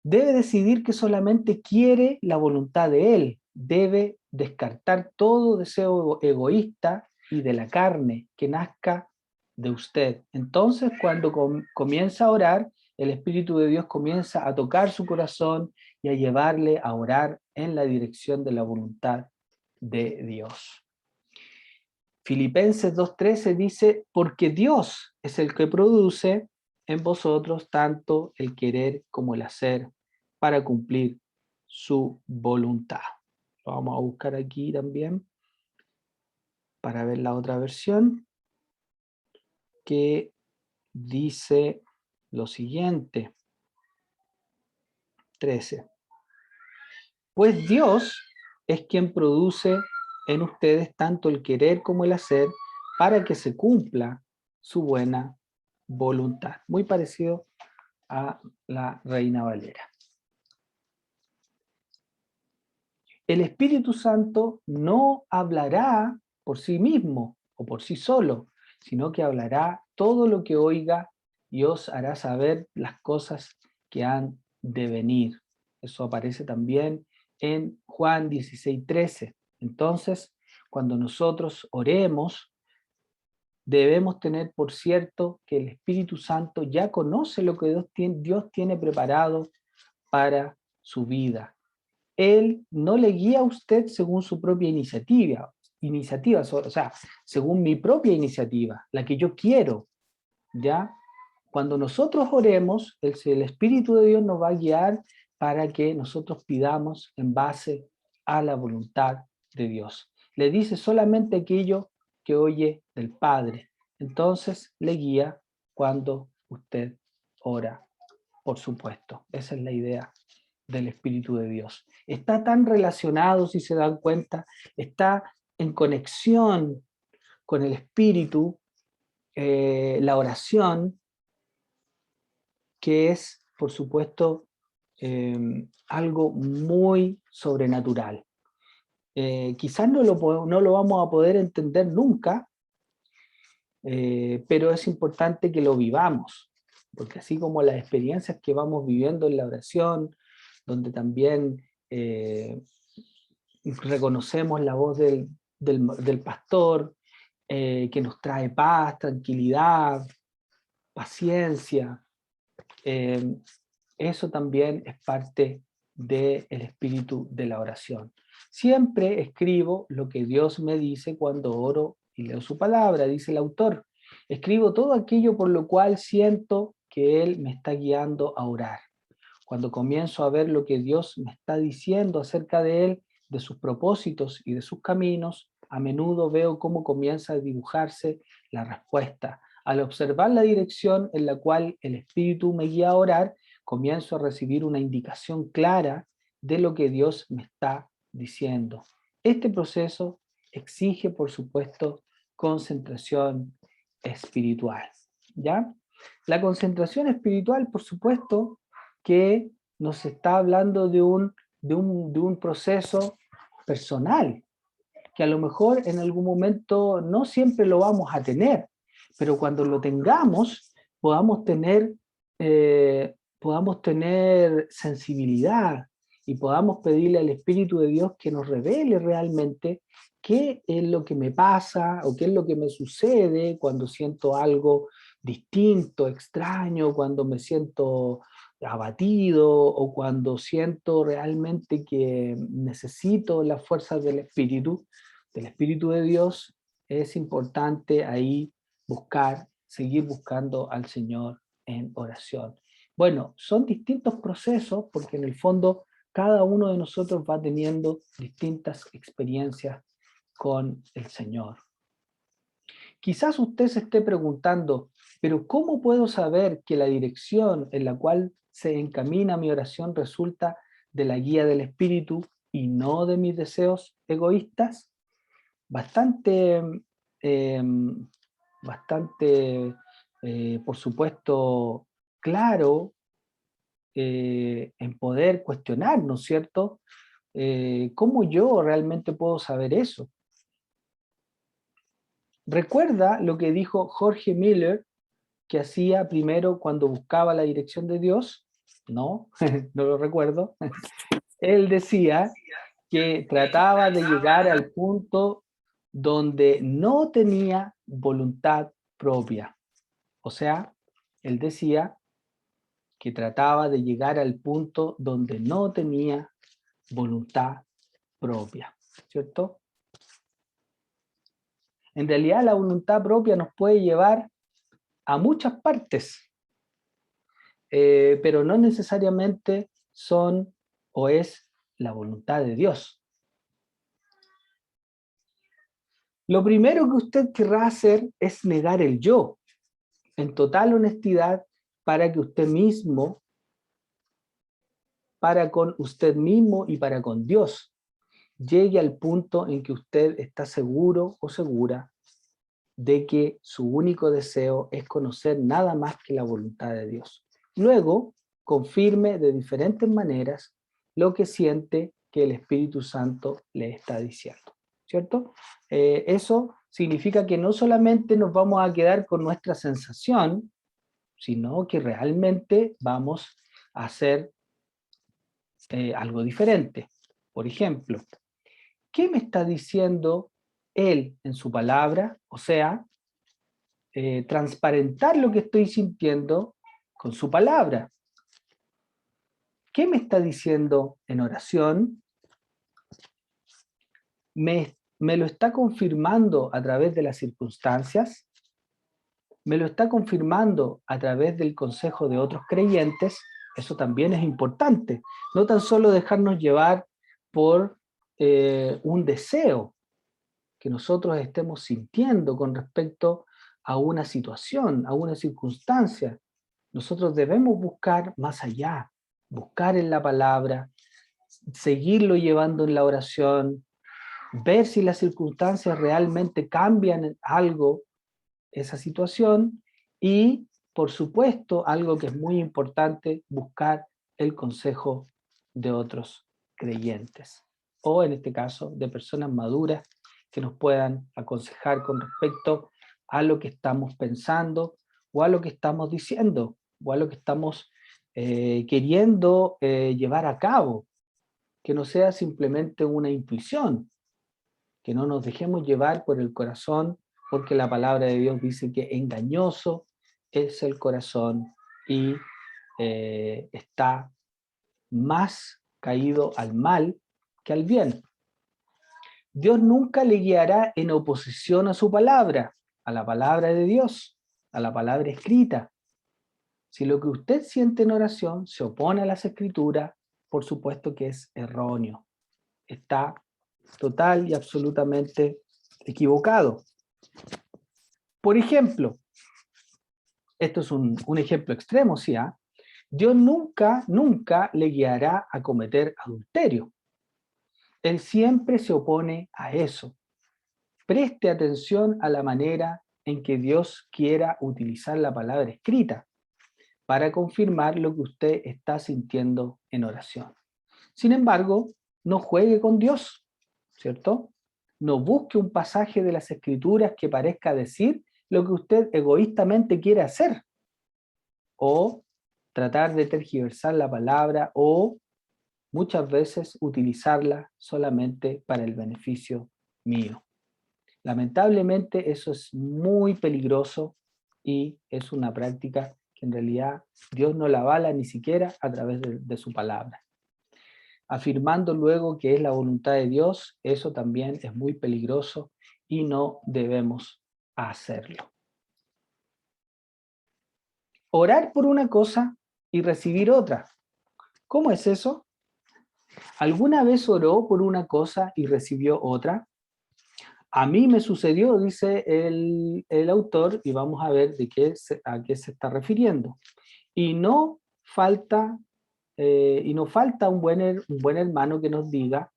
Debe decidir que solamente quiere la voluntad de él, debe descartar todo deseo egoísta y de la carne que nazca de usted. Entonces, cuando comienza a orar, el Espíritu de Dios comienza a tocar su corazón y a llevarle a orar en la dirección de la voluntad de Dios. Filipenses 2:13 dice, porque Dios es el que produce en vosotros tanto el querer como el hacer para cumplir su voluntad. Lo vamos a buscar aquí también para ver la otra versión que dice lo siguiente, 13. Pues Dios es quien produce en ustedes tanto el querer como el hacer para que se cumpla su buena voluntad. Muy parecido a la Reina Valera. El Espíritu Santo no hablará por sí mismo o por sí solo, sino que hablará todo lo que oiga y os hará saber las cosas que han de venir. Eso aparece también en Juan 16:13. Entonces, cuando nosotros oremos, debemos tener por cierto que el Espíritu Santo ya conoce lo que Dios tiene preparado para su vida. Él no le guía a usted según su propia iniciativa, o sea, según mi propia iniciativa, la que yo quiero, ¿ya? Cuando nosotros oremos, el Espíritu de Dios nos va a guiar para que nosotros pidamos en base a la voluntad de Dios. Le dice solamente aquello que oye del Padre. Entonces le guía cuando usted ora, por supuesto. Esa es la idea del Espíritu de Dios. Está tan relacionado, si se dan cuenta, está en conexión con el Espíritu, la oración, que es, por supuesto, algo muy sobrenatural. Quizás no lo vamos a poder entender nunca, pero es importante que lo vivamos, porque así como las experiencias que vamos viviendo en la oración, donde también reconocemos la voz del pastor, que nos trae paz, tranquilidad, paciencia, eso también es parte del espíritu de la oración. Siempre escribo lo que Dios me dice cuando oro y leo su palabra, dice el autor. Escribo todo aquello por lo cual siento que Él me está guiando a orar. Cuando comienzo a ver lo que Dios me está diciendo acerca de Él, de sus propósitos y de sus caminos, a menudo veo cómo comienza a dibujarse la respuesta. Al observar la dirección en la cual el Espíritu me guía a orar, comienzo a recibir una indicación clara de lo que Dios me está diciendo. Este proceso exige, por supuesto, concentración espiritual. ¿Ya? La concentración espiritual, por supuesto, que nos está hablando de un proceso personal, que a lo mejor en algún momento no siempre lo vamos a tener, pero cuando lo tengamos, podamos tener sensibilidad y podamos pedirle al Espíritu de Dios que nos revele realmente qué es lo que me pasa o qué es lo que me sucede cuando siento algo distinto, extraño, cuando me siento abatido o cuando siento realmente que necesito las fuerzas del Espíritu de Dios. Es importante ahí seguir buscando al Señor en oración. Bueno, son distintos procesos porque en el fondo cada uno de nosotros va teniendo distintas experiencias con el Señor. Quizás usted se esté preguntando, pero ¿cómo puedo saber que la dirección en la cual se encamina mi oración resulta de la guía del Espíritu y no de mis deseos egoístas? Bastante, por supuesto, claro en poder cuestionar, ¿no es cierto? ¿Cómo yo realmente puedo saber eso? Recuerda lo que dijo Jorge Miller, que hacía primero cuando buscaba la dirección de Dios. No, no lo recuerdo. Él decía que trataba de llegar al punto donde no tenía voluntad propia. O sea, él decía que trataba de llegar al punto donde no tenía voluntad propia, ¿cierto? En realidad la voluntad propia nos puede llevar a muchas partes, pero no necesariamente son o es la voluntad de Dios. Lo primero que usted querrá hacer es negar el yo, en total honestidad, para con usted mismo y para con Dios, llegue al punto en que usted está seguro o segura de que su único deseo es conocer nada más que la voluntad de Dios. Luego, confirme de diferentes maneras lo que siente que el Espíritu Santo le está diciendo, ¿cierto? Eso significa que no solamente nos vamos a quedar con nuestra sensación, sino que realmente vamos a hacer algo diferente. Por ejemplo, ¿qué me está diciendo Él en su palabra? O sea, transparentar lo que estoy sintiendo con su palabra. ¿Qué me está diciendo en oración? ¿Me lo está confirmando a través de las circunstancias? ¿Me lo está confirmando a través del consejo de otros creyentes? Eso también es importante. No tan solo dejarnos llevar por un deseo que nosotros estemos sintiendo con respecto a una situación, a una circunstancia. Nosotros debemos buscar más allá, buscar en la palabra, seguirlo llevando en la oración, ver si las circunstancias realmente cambian en algo esa situación y, por supuesto, algo que es muy importante, buscar el consejo de otros creyentes, o en este caso, de personas maduras que nos puedan aconsejar con respecto a lo que estamos pensando, o a lo que estamos diciendo, o a lo que estamos queriendo llevar a cabo, que no sea simplemente una intuición, que no nos dejemos llevar por el corazón, porque la palabra de Dios dice que engañoso es el corazón y está más caído al mal que al bien. Dios nunca le guiará en oposición a su palabra, a la palabra de Dios, a la palabra escrita. Si lo que usted siente en oración se opone a las escrituras, por supuesto que es erróneo. Está total y absolutamente equivocado. Por ejemplo, esto es un ejemplo extremo, ¿sí? Dios nunca le guiará a cometer adulterio. Él siempre se opone a eso. Preste atención a la manera en que Dios quiera utilizar la palabra escrita para confirmar lo que usted está sintiendo en oración. Sin embargo, no juegue con Dios, ¿cierto? No busque un pasaje de las Escrituras que parezca decir lo que usted egoístamente quiere hacer, o tratar de tergiversar la palabra, o muchas veces utilizarla solamente para el beneficio mío. Lamentablemente eso es muy peligroso y es una práctica que en realidad Dios no la avala ni siquiera a través de su palabra. Afirmando luego que es la voluntad de Dios, eso también es muy peligroso y no debemos hacerlo. Orar por una cosa y recibir otra. ¿Cómo es eso? ¿Alguna vez oró por una cosa y recibió otra? A mí me sucedió, dice el autor, y vamos a ver a qué se está refiriendo. Y no falta un buen hermano que nos diga: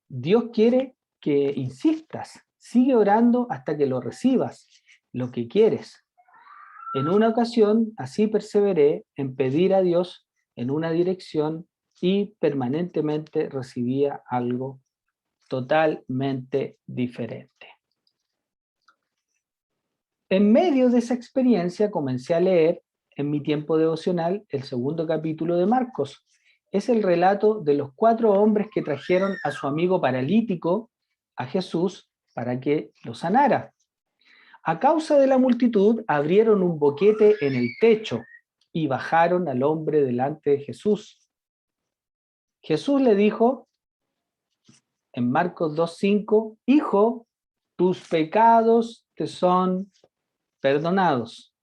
Dios quiere que insistas, sigue orando hasta que lo recibas, lo que quieres. En una ocasión, así perseveré en pedir a Dios en una dirección y permanentemente recibía algo totalmente diferente. En medio de esa experiencia comencé a leer en mi tiempo devocional el segundo capítulo de Marcos. Es el relato de los 4 hombres que trajeron a su amigo paralítico a Jesús para que lo sanara. A causa de la multitud, abrieron un boquete en el techo y bajaron al hombre delante de Jesús. Jesús le dijo en Marcos 2:5: Hijo, tus pecados te son perdonados.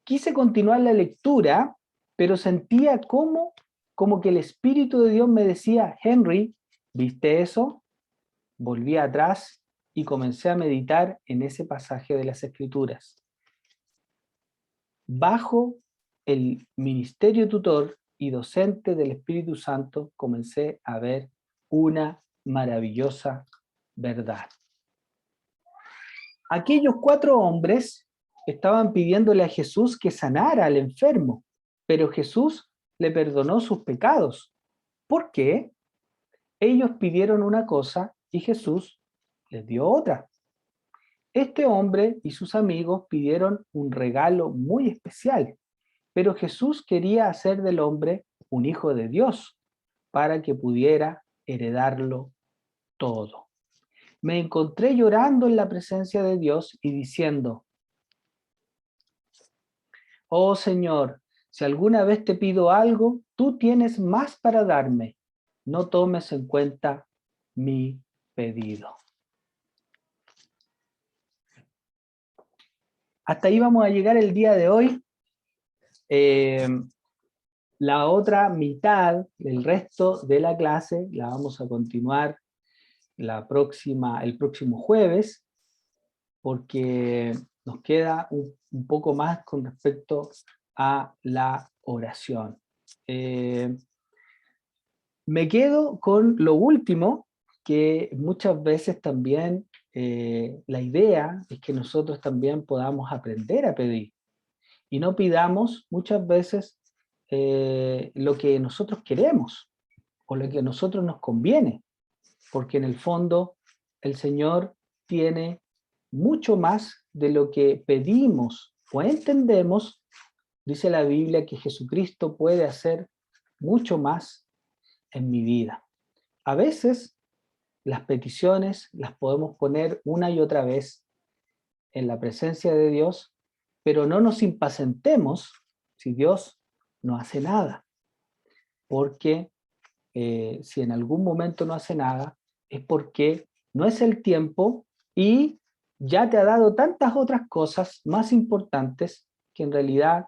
Quise continuar la lectura, pero sentía como que el Espíritu de Dios me decía: Henry, ¿viste eso? Volví atrás y comencé a meditar en ese pasaje de las Escrituras. Bajo el ministerio tutor y docente del Espíritu Santo, comencé a ver una maravillosa verdad. Aquellos 4 hombres estaban pidiéndole a Jesús que sanara al enfermo, pero Jesús le perdonó sus pecados. ¿Por qué? Ellos pidieron una cosa y Jesús les dio otra. Este hombre y sus amigos pidieron un regalo muy especial, pero Jesús quería hacer del hombre un hijo de Dios para que pudiera heredarlo todo. Me encontré llorando en la presencia de Dios y diciendo: oh Señor, si alguna vez te pido algo, tú tienes más para darme. No tomes en cuenta mi pedido. Hasta ahí vamos a llegar el día de hoy. La otra mitad, el resto de la clase, la vamos a continuar el próximo jueves, porque nos queda un poco más con respecto a la oración. Me quedo con lo último, que muchas veces también la idea es que nosotros también podamos aprender a pedir y no pidamos muchas veces lo que nosotros queremos o lo que a nosotros nos conviene, porque en el fondo el Señor tiene mucho más de lo que pedimos o entendemos. Dice la Biblia que Jesucristo puede hacer mucho más en mi vida. A veces las peticiones las podemos poner una y otra vez en la presencia de Dios, pero no nos impacientemos si Dios no hace nada, porque si en algún momento no hace nada, es porque no es el tiempo y ya te ha dado tantas otras cosas más importantes que en realidad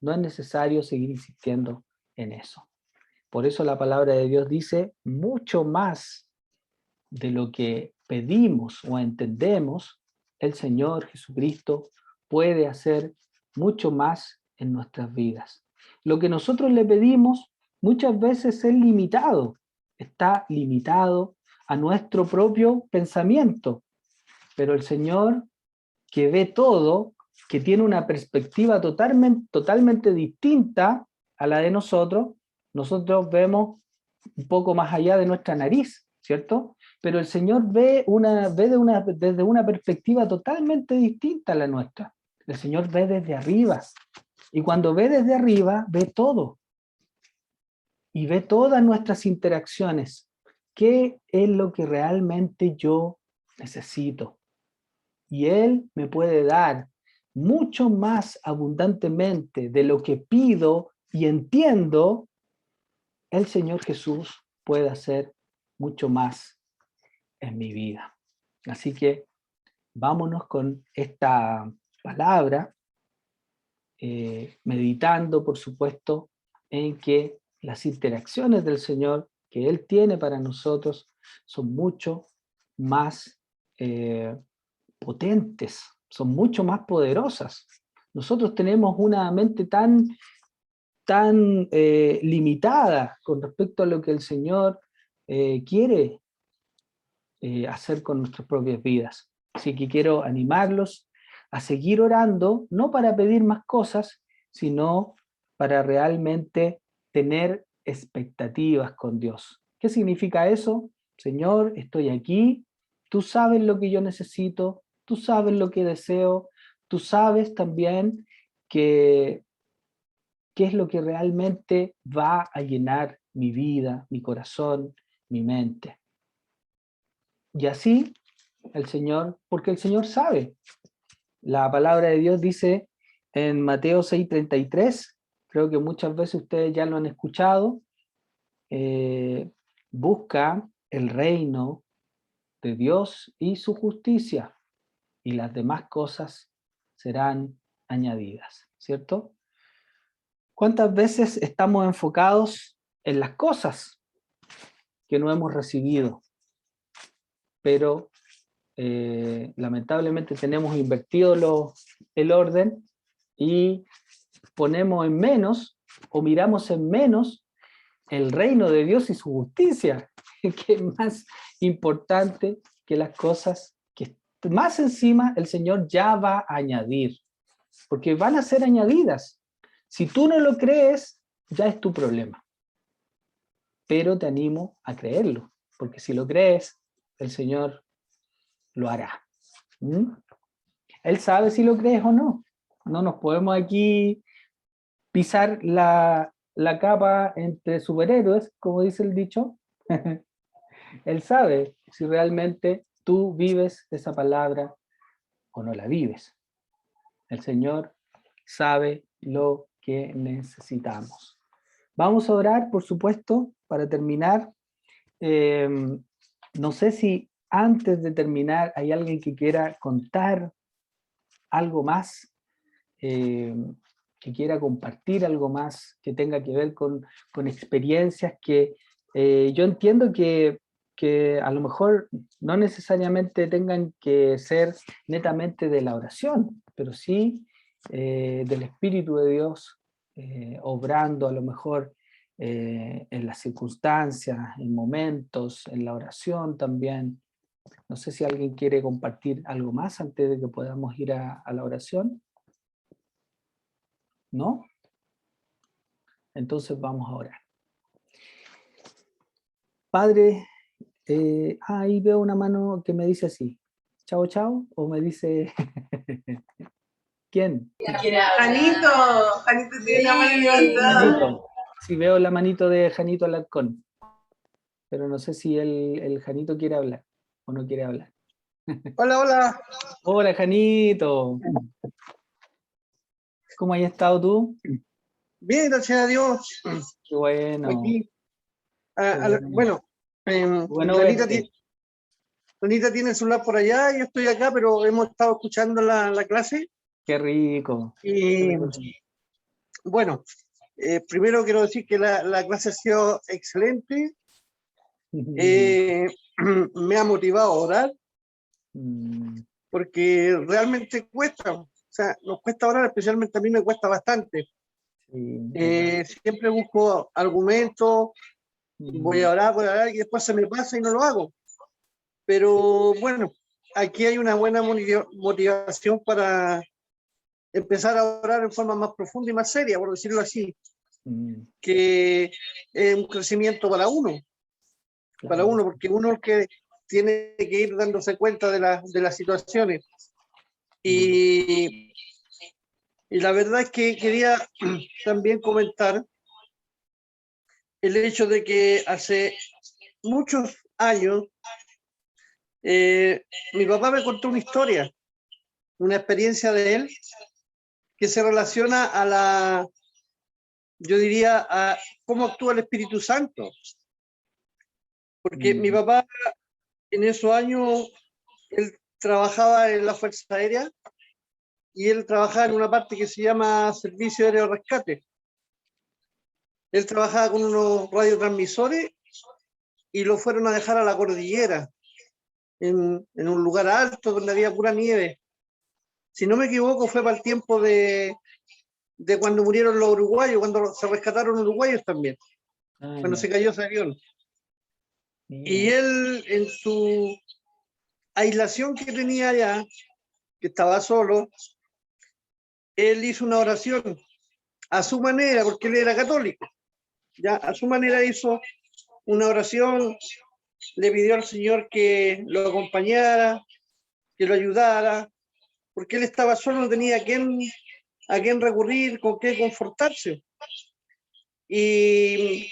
no es necesario seguir insistiendo en eso. Por eso la palabra de Dios dice mucho más de lo que pedimos o entendemos, el Señor Jesucristo puede hacer mucho más en nuestras vidas. Lo que nosotros le pedimos muchas veces es limitado, está limitado a nuestro propio pensamiento, pero el Señor, que ve todo, que tiene una perspectiva totalmente distinta a la de nosotros vemos un poco más allá de nuestra nariz, ¿cierto? Pero el Señor ve desde una perspectiva totalmente distinta a la nuestra. El Señor ve desde arriba. Y cuando ve desde arriba, ve todo. Y ve todas nuestras interacciones. ¿Qué es lo que realmente yo necesito? Y Él me puede dar mucho más abundantemente de lo que pido y entiendo. El Señor Jesús puede hacer mucho más en mi vida. Así que vámonos con esta palabra, meditando, por supuesto, en que las interacciones del Señor que Él tiene para nosotros son mucho más potentes, son mucho más poderosas. Nosotros tenemos una mente tan limitada con respecto a lo que el Señor quiere hacer con nuestras propias vidas. Así que quiero animarlos a seguir orando, no para pedir más cosas, sino para realmente tener expectativas con Dios. ¿Qué significa eso? Señor, estoy aquí, tú sabes lo que yo necesito, tú sabes lo que deseo, tú sabes también que qué es lo que realmente va a llenar mi vida, mi corazón, mi mente. Y así el Señor, porque el Señor sabe. La palabra de Dios dice en Mateo 6:33, creo que muchas veces ustedes ya lo han escuchado, busca el reino de Dios y su justicia, y las demás cosas serán añadidas, ¿cierto? ¿Cuántas veces estamos enfocados en las cosas que no hemos recibido? Pero lamentablemente tenemos invertido el orden y ponemos en menos o miramos en menos el reino de Dios y su justicia, que es más importante que las cosas que más encima el Señor ya va a añadir, porque van a ser añadidas. Si tú no lo crees, ya es tu problema. Pero te animo a creerlo, porque si lo crees, el Señor lo hará. ¿Mm? Él sabe si lo crees o no. No nos podemos aquí pisar la capa entre superhéroes, como dice el dicho. Él sabe si realmente tú vives esa palabra o no la vives. El Señor sabe lo que necesitamos. Vamos a orar, por supuesto, para terminar. No sé si antes de terminar hay alguien que quiera contar algo más, que quiera compartir algo más, que tenga que ver con experiencias que yo entiendo que a lo mejor no necesariamente tengan que ser netamente de la oración, pero sí del Espíritu de Dios obrando a lo mejor en las circunstancias, en momentos, en la oración también. No sé si alguien quiere compartir algo más antes de que podamos ir a la oración. ¿No? Entonces vamos a orar. Padre, ahí veo una mano que me dice así, chao, chao, o me dice, ¿quién? Janito, Janito tiene la mano levantada. Janito. Sí, veo la manito de Janito Alarcón, pero no sé si el Janito quiere hablar o no quiere hablar. Hola, hola. Hola, Janito. ¿Cómo has estado tú? Bien, gracias a Dios. Qué bueno. Aquí. Qué bueno. Bueno, Bueno Janita, verte. Janita tiene el celular por allá, yo estoy acá, pero hemos estado escuchando la clase. Qué rico. Y bueno, primero quiero decir que la clase ha sido excelente. Me ha motivado a orar, porque realmente cuesta. O sea, nos cuesta orar, especialmente a mí me cuesta bastante. Siempre busco argumentos, voy a orar y después se me pasa y no lo hago. Pero bueno, aquí hay una buena motivación para empezar a orar en forma más profunda y más seria, por decirlo así, que es un crecimiento para uno, porque uno es el que tiene que ir dándose cuenta de las situaciones. Y la verdad es que quería también comentar el hecho de que hace muchos años mi papá me contó una historia, una experiencia de él que se relaciona yo diría, a cómo actúa el Espíritu Santo. Porque mi papá en esos años, él trabajaba en la Fuerza Aérea y él trabajaba en una parte que se llama Servicio Aéreo Rescate. Él trabajaba con unos radiotransmisores y lo fueron a dejar a la cordillera, en un lugar alto donde había pura nieve. Si no me equivoco, fue para el tiempo de cuando murieron los uruguayos, cuando se rescataron uruguayos también, cuando se cayó ese avión. Y él, en su aislación que tenía allá, que estaba solo, él hizo una oración a su manera, porque él era católico. Ya a su manera hizo una oración, le pidió al Señor que lo acompañara, que lo ayudara, porque él estaba solo, no tenía a quién recurrir, con qué confortarse. Y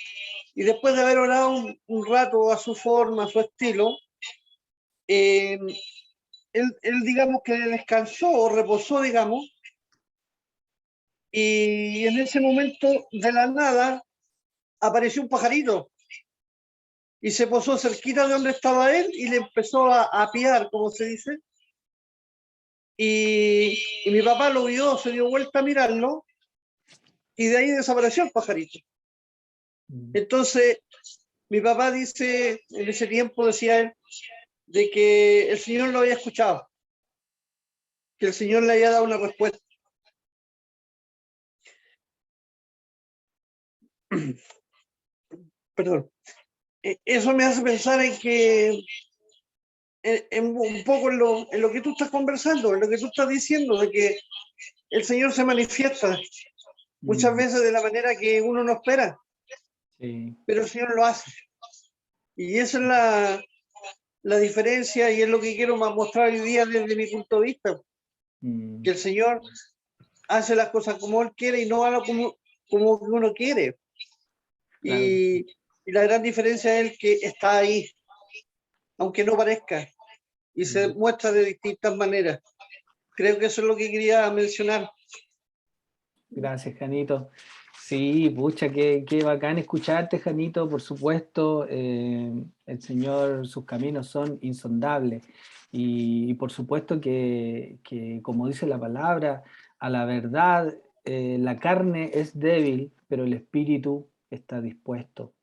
después de haber orado un rato a su forma, a su estilo, él, digamos que descansó o reposó, digamos, y en ese momento de la nada apareció un pajarito y se posó cerquita de donde estaba él y le empezó a piar, como se dice. Y mi papá lo vio, se dio vuelta a mirarlo y de ahí desapareció el pajarito. Entonces, mi papá dice, en ese tiempo decía él, de que el Señor lo había escuchado, que el Señor le había dado una respuesta. Perdón. Eso me hace pensar en que un poco en lo que tú estás conversando, en lo que tú estás diciendo, de que el Señor se manifiesta muchas veces de la manera que uno no espera, pero el Señor lo hace. Y esa es la diferencia y es lo que quiero mostrar hoy día desde mi punto de vista, que el Señor hace las cosas como Él quiere y no algo como uno quiere. Claro. Y la gran diferencia es el que está ahí, aunque no parezca, y se muestra de distintas maneras. Creo que eso es lo que quería mencionar. Gracias, Janito. Sí, pucha, qué bacán escucharte, Janito, por supuesto. El Señor, sus caminos son insondables. Y por supuesto que, como dice la palabra, a la verdad, la carne es débil, pero el espíritu está dispuesto.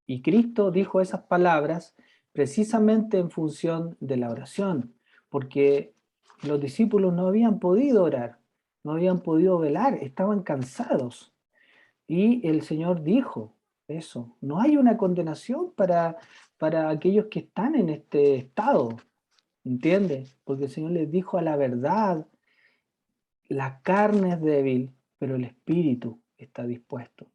Y Cristo dijo esas palabras precisamente en función de la oración, porque los discípulos no habían podido orar, no habían podido velar, estaban cansados. Y el Señor dijo, eso. No hay una condenación para aquellos que están en este estado, ¿entiendes? Porque el Señor les dijo a la verdad, la carne es débil, pero el espíritu está dispuesto.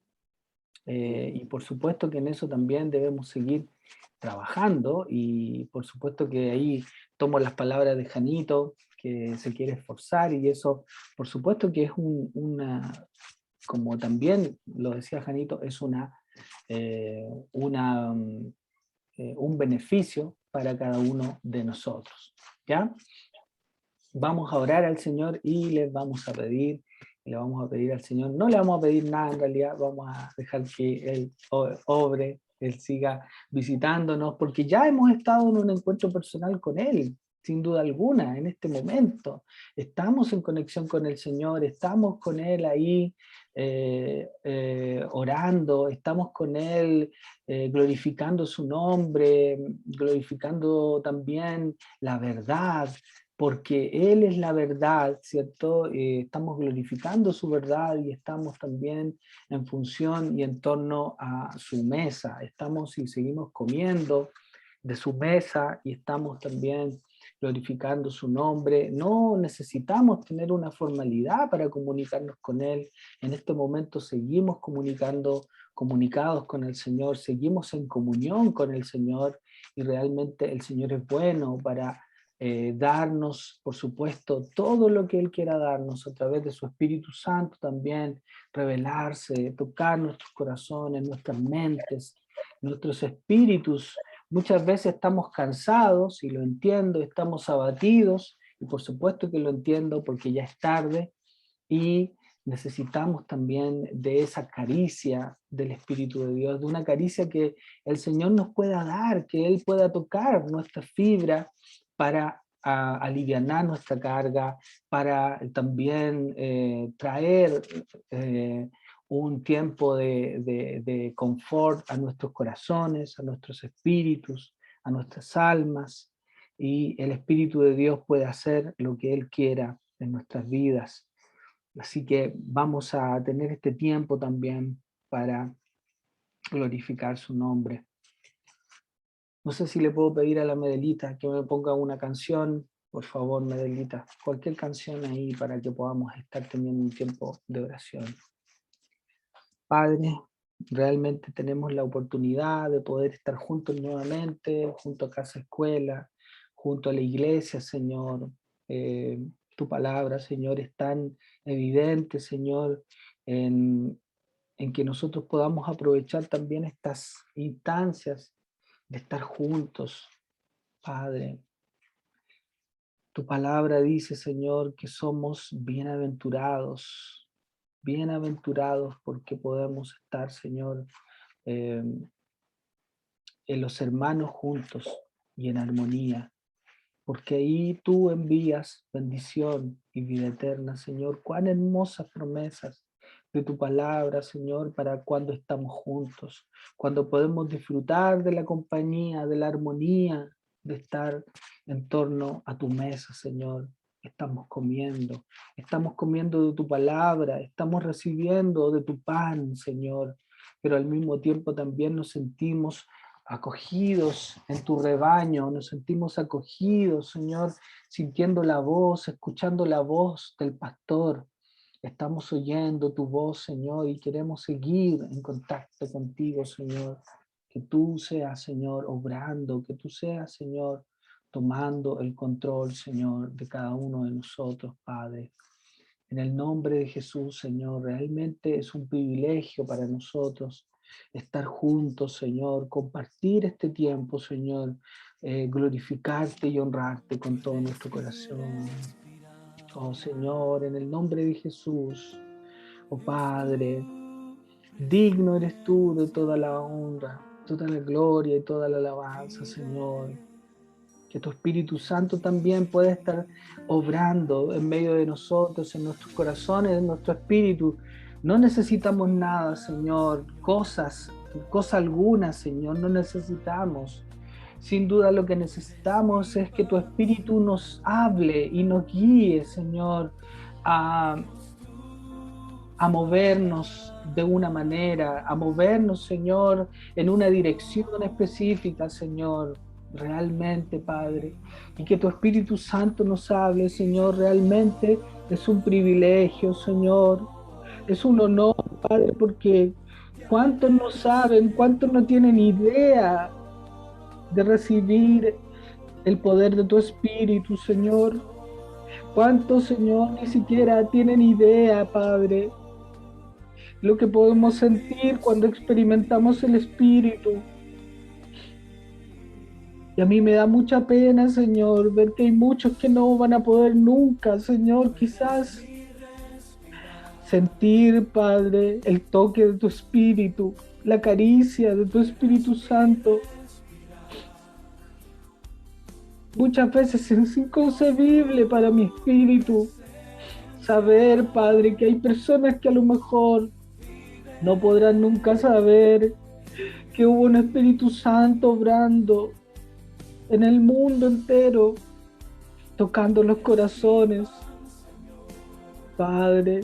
Y por supuesto que en eso también debemos seguir trabajando, y por supuesto que ahí tomo las palabras de Janito, que se quiere esforzar, y eso por supuesto que es como también lo decía Janito, es un beneficio para cada uno de nosotros, ¿ya? Vamos a orar al Señor y le vamos a pedir al Señor, no le vamos a pedir nada en realidad, vamos a dejar que Él obre, Él siga visitándonos, porque ya hemos estado en un encuentro personal con Él, sin duda alguna, en este momento. Estamos en conexión con el Señor, estamos con Él ahí orando, estamos con Él glorificando su nombre, glorificando también la verdad, porque Él es la verdad, ¿cierto? Estamos glorificando su verdad y estamos también en función y en torno a su mesa. Estamos y seguimos comiendo de su mesa y estamos también glorificando su nombre. No necesitamos tener una formalidad para comunicarnos con Él. En este momento seguimos comunicados con el Señor, seguimos en comunión con el Señor, y realmente el Señor es bueno para darnos, por supuesto, todo lo que Él quiera darnos a través de su Espíritu Santo también, revelarse, tocar nuestros corazones, nuestras mentes, nuestros espíritus. Muchas veces estamos cansados, y lo entiendo, estamos abatidos, y por supuesto que lo entiendo porque ya es tarde, y necesitamos también de esa caricia del Espíritu de Dios, de una caricia que el Señor nos pueda dar, que Él pueda tocar nuestra fibra para alivianar nuestra carga, para también traer un tiempo de confort a nuestros corazones, a nuestros espíritus, a nuestras almas, y el Espíritu de Dios puede hacer lo que Él quiera en nuestras vidas. Así que vamos a tener este tiempo también para glorificar su nombre. No sé si le puedo pedir a la Medelita que me ponga una canción, por favor, Medelita, cualquier canción ahí para que podamos estar teniendo un tiempo de oración. Padre, realmente tenemos la oportunidad de poder estar juntos nuevamente, junto a Casa Escuela, junto a la iglesia, Señor. Tu palabra, Señor, es tan evidente, Señor, en que nosotros podamos aprovechar también estas instancias de estar juntos, Padre. Tu palabra dice, Señor, que somos bienaventurados porque podemos estar, Señor, en los hermanos juntos y en armonía, porque ahí tú envías bendición y vida eterna, Señor. Cuán hermosas promesas de tu palabra, Señor, para cuando estamos juntos, cuando podemos disfrutar de la compañía, de la armonía, de estar en torno a tu mesa, Señor. Estamos comiendo de tu palabra, estamos recibiendo de tu pan, Señor, pero al mismo tiempo también nos sentimos acogidos en tu rebaño, nos sentimos acogidos, Señor, sintiendo la voz, escuchando la voz del pastor. Estamos oyendo tu voz, Señor, y queremos seguir en contacto contigo, Señor. Que tú seas, Señor, obrando, que tú seas, Señor, tomando el control, Señor, de cada uno de nosotros, Padre. En el nombre de Jesús, Señor, realmente es un privilegio para nosotros estar juntos, Señor, compartir este tiempo, Señor, glorificarte y honrarte con todo nuestro corazón. Oh Señor, en el nombre de Jesús, oh Padre, digno eres tú de toda la honra, toda la gloria y toda la alabanza, Señor. Que tu Espíritu Santo también pueda estar obrando en medio de nosotros, en nuestros corazones, en nuestro espíritu. No necesitamos nada, Señor, cosa alguna, Señor, no necesitamos. Sin duda lo que necesitamos es que tu Espíritu nos hable y nos guíe, Señor, a movernos de una manera, a movernos, Señor, en una dirección específica, Señor, realmente, Padre, y que tu Espíritu Santo nos hable, Señor, realmente es un privilegio, Señor, es un honor, Padre, porque cuántos no saben, cuántos no tienen idea de recibir el poder de tu Espíritu, Señor. ¿Cuántos, Señor, ni siquiera tienen idea, Padre, lo que podemos sentir cuando experimentamos el Espíritu? Y a mí me da mucha pena, Señor, ver que hay muchos que no van a poder nunca, Señor, quizás sentir, Padre, el toque de tu Espíritu, la caricia de tu Espíritu Santo. Muchas veces es inconcebible para mi espíritu saber, Padre, que hay personas que a lo mejor no podrán nunca saber que hubo un Espíritu Santo obrando en el mundo entero, tocando los corazones. Padre,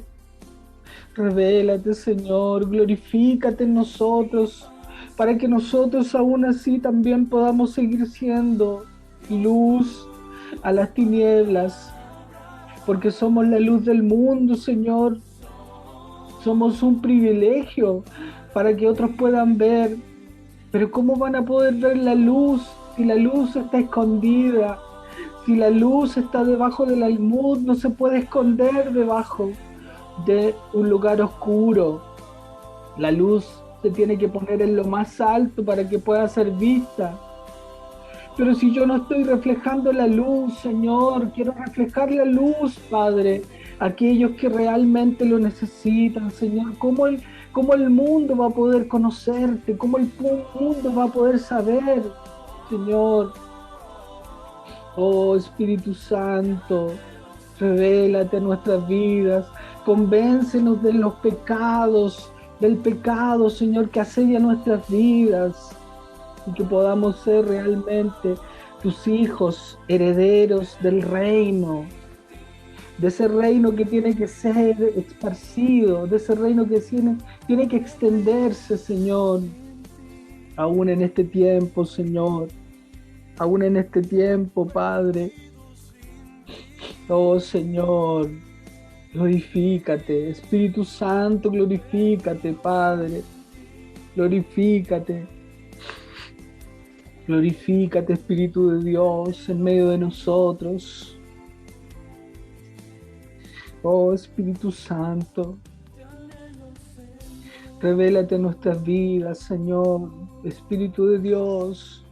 revélate, Señor, glorifícate en nosotros, para que nosotros aún así también podamos seguir siendo luz a las tinieblas, porque somos la luz del mundo, Señor. Somos un privilegio para que otros puedan ver, pero ¿cómo van a poder ver la luz si la luz está escondida? Si la luz está debajo del almud, no se puede esconder debajo de un lugar oscuro. La luz se tiene que poner en lo más alto para que pueda ser vista. Pero si yo no estoy reflejando la luz, Señor, quiero reflejar la luz, Padre, aquellos que realmente lo necesitan, Señor. ¿Cómo el mundo va a poder conocerte? ¿Cómo el mundo va a poder saber, Señor? Oh, Espíritu Santo, revélate en nuestras vidas, convéncenos de los pecados, del pecado, Señor, que asedia nuestras vidas, y que podamos ser realmente tus hijos, herederos del reino, de ese reino que tiene que ser esparcido, de ese reino que tiene que extenderse, Señor, aún en este tiempo, Señor, aún en este tiempo, Padre. Oh, Señor, glorifícate, Espíritu Santo, glorifícate, Padre, glorifícate. Glorifícate, Espíritu de Dios, en medio de nosotros. Oh, Espíritu Santo, revélate en nuestras vidas, Señor. Espíritu de Dios,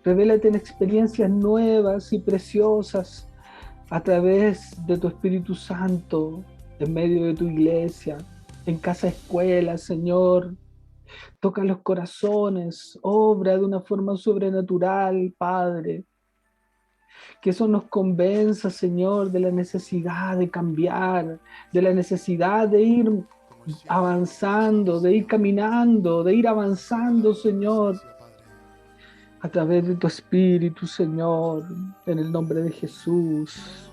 revélate en experiencias nuevas y preciosas a través de tu Espíritu Santo, en medio de tu iglesia, en casa escuela, Señor. Toca los corazones, obra de una forma sobrenatural, Padre. Que eso nos convenza, Señor, de la necesidad de cambiar, de la necesidad de ir avanzando, de ir caminando, de ir avanzando, Señor, a través de tu Espíritu, Señor, en el nombre de Jesús.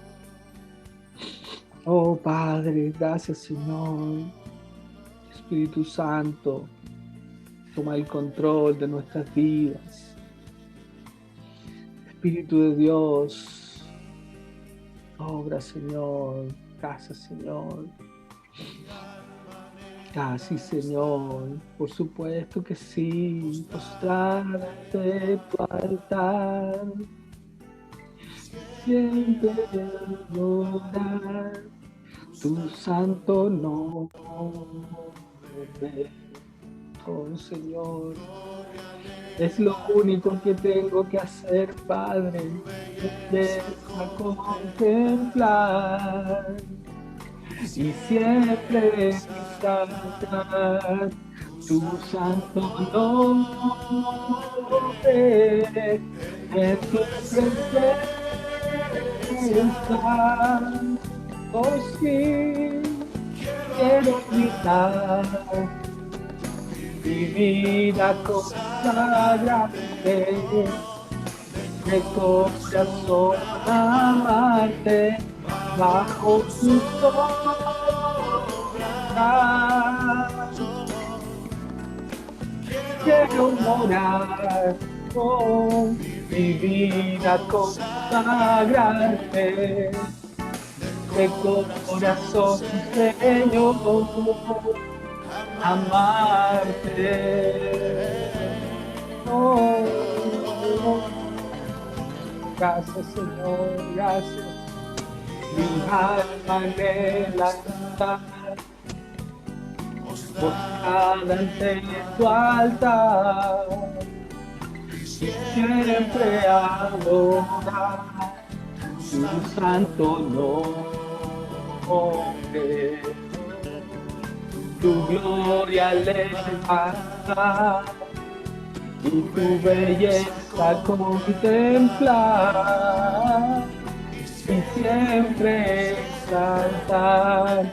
Oh, Padre, gracias, Señor. Espíritu Santo, toma el control de nuestras vidas. Espíritu de Dios, obra, Señor. Gracias, Señor. Gracias, Señor. Por supuesto que sí. Postrarte tu altar. Siempre adorar tu santo nombre. Oh, Señor, es lo único que tengo que hacer, Padre, es contemplar y siempre exaltar tu santo nombre, en tu presencia, oh sí, quiero gritar. Mi vida consagrarte, de corazón amarte, bajo tu sombra. quiero morar con mi vida, consagrarte de corazón, Señor, amarte. Oh, gracias, Señor, gracias. Mi alma anhela cantar, buscada ante tu altar, y siempre adorar tu santo nombre, tu gloria levantar y tu belleza contemplar, y siempre exaltar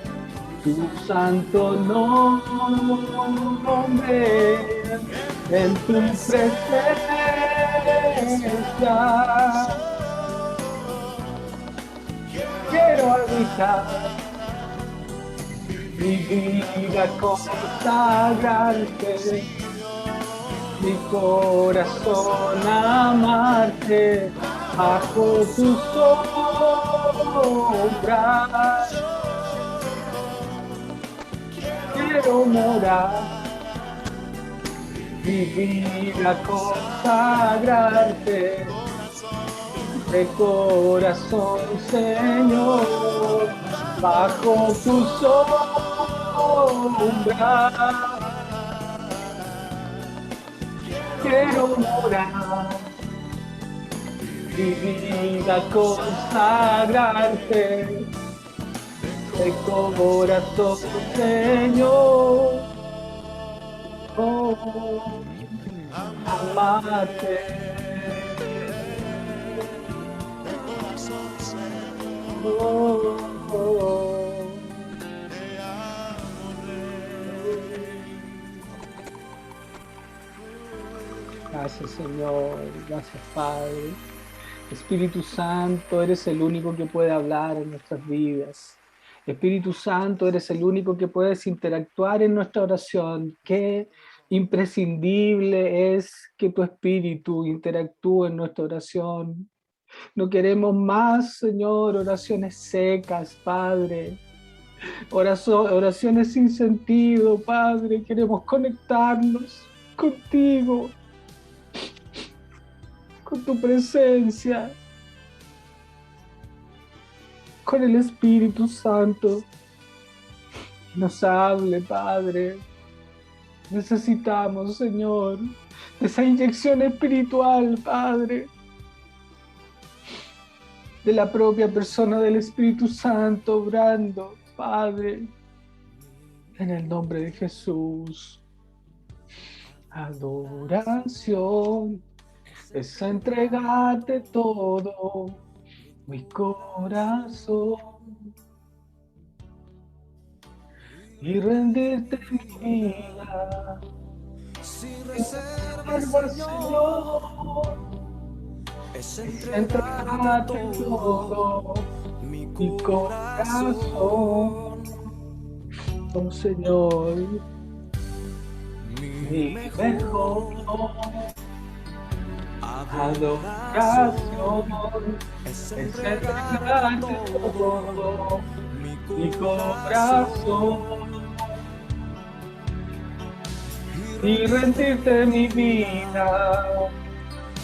tu santo nombre en tu presencia. Quiero habitar mi vida, consagrarte, mi corazón amarte, bajo tu sombra. Quiero morar, mi vida consagrarte, de corazón, Señor, bajo tu sombra. Quiero morar, mi vida consagrarte, de corazón, Señor, oh, amarte. Oh, oh. Gracias, Señor, gracias, Padre. Espíritu Santo, eres el único que puede hablar en nuestras vidas. Espíritu Santo, eres el único que puedes interactuar en nuestra oración. Qué imprescindible es que tu Espíritu interactúe en nuestra oración. No queremos más, Señor, oraciones secas, Padre. Oraciones sin sentido, Padre. Queremos conectarnos contigo, con tu presencia, con el Espíritu Santo. Nos hable, Padre. Necesitamos, Señor, de esa inyección espiritual, Padre, de la propia persona del Espíritu Santo obrando, Padre, en el nombre de Jesús. Adoración es entregarte todo, mi corazón, y rendirte mi vida, sin reservas, Señor. Es entregarte todo, mi corazón, oh Señor, mi mejor adoración es entregarte todo, mi corazón, y rendirte mi vida,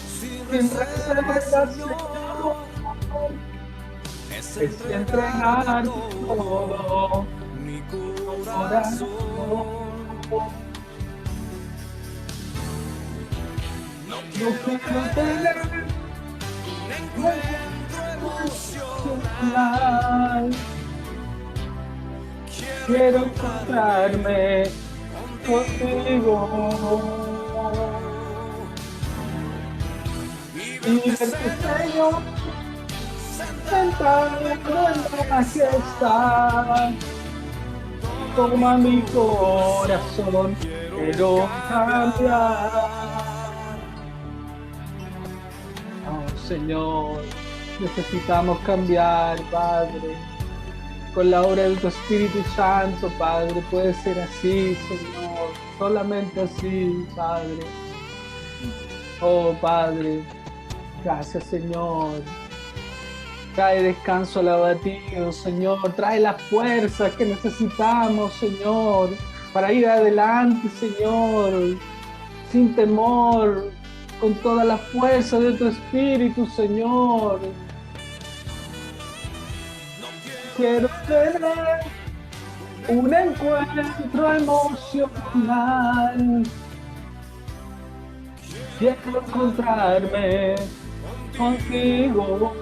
sin reservas, Señor, es entregar todo, mi corazón. No quiero tener un encuentro emocional, quiero encontrarme contigo y verte, Señor, sentado en la majestad. Toma mi corazón, quiero cambiar. Oh Señor, necesitamos cambiar, Padre. Con la obra de tu Espíritu Santo, Padre, puede ser así, Señor. solamente así, Padre. Oh, Padre, gracias, Señor. Trae descanso al abatido, Señor. Trae las fuerzas que necesitamos, Señor, para ir adelante, Señor, sin temor, con toda la fuerza de tu Espíritu, Señor. Quiero tener un encuentro emocional. Quiero encontrarme contigo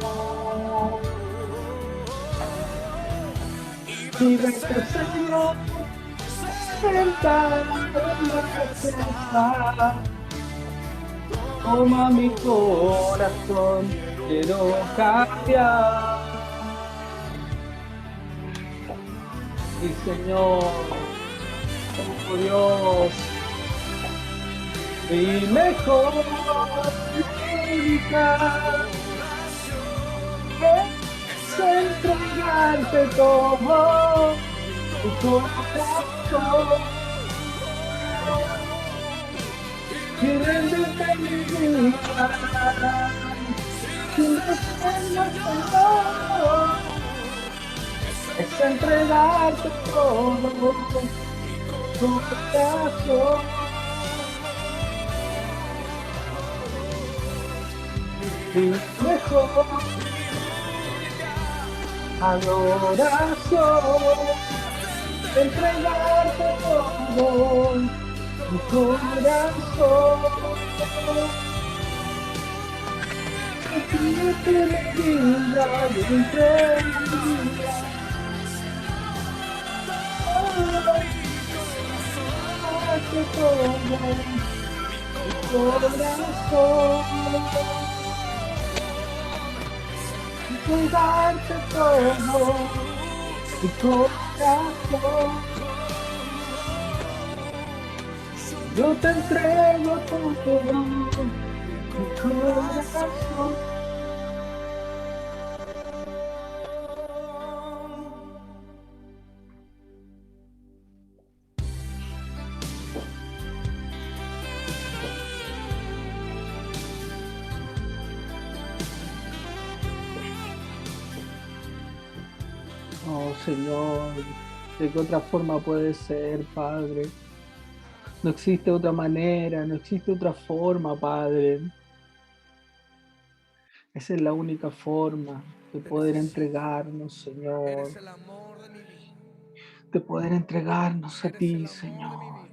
y verte, Señor, sentar en la casa. Toma mi corazón, quiero cambiar. Y Señor, oh Dios, mi mejor única es entregarte todo tu corazón. Y rendirte mi vida sin reservas, Señor. Es entregarte todo tu corazón. Mi mejor adoración, entregarte todo mi corazón. Entregarte mi vida y entrega. Entregarte todo mi corazón. Entregarte todo mi corazón. Yo te entrego todo mi corazón. Oh Señor, ¿de qué otra forma puede ser, Padre? No existe otra manera, no existe otra forma, Padre. Esa es la única forma de poder entregarnos, Señor. De poder entregarnos a ti, Señor.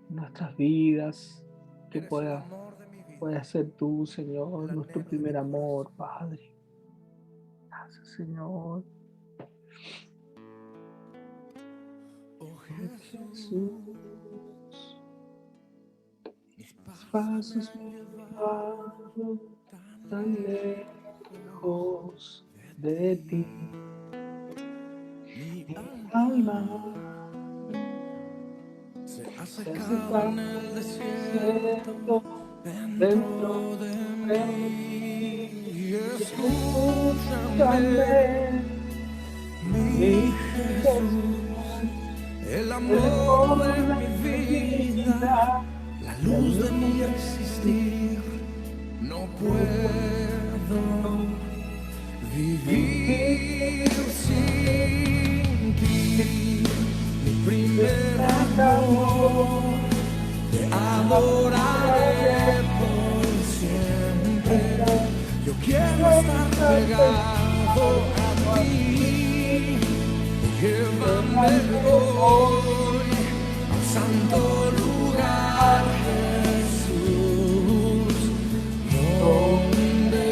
Nuestras vidas, que pueda ser tú, Señor, nuestro primer amor, Padre. Gracias, Señor. Oh, Jesús. Mis pasos me llevaron tan lejos de ti. Mi alma se hace en el desierto dentro de mí. Escúchame, mi Jesús, el amor de mi vida, la luz de mi existir. No puedo vivir sin ti. Mi primer amor, te adoraré por siempre. Yo quiero estar pegado a ti. Llévame hoy al santo lugar, Jesús, donde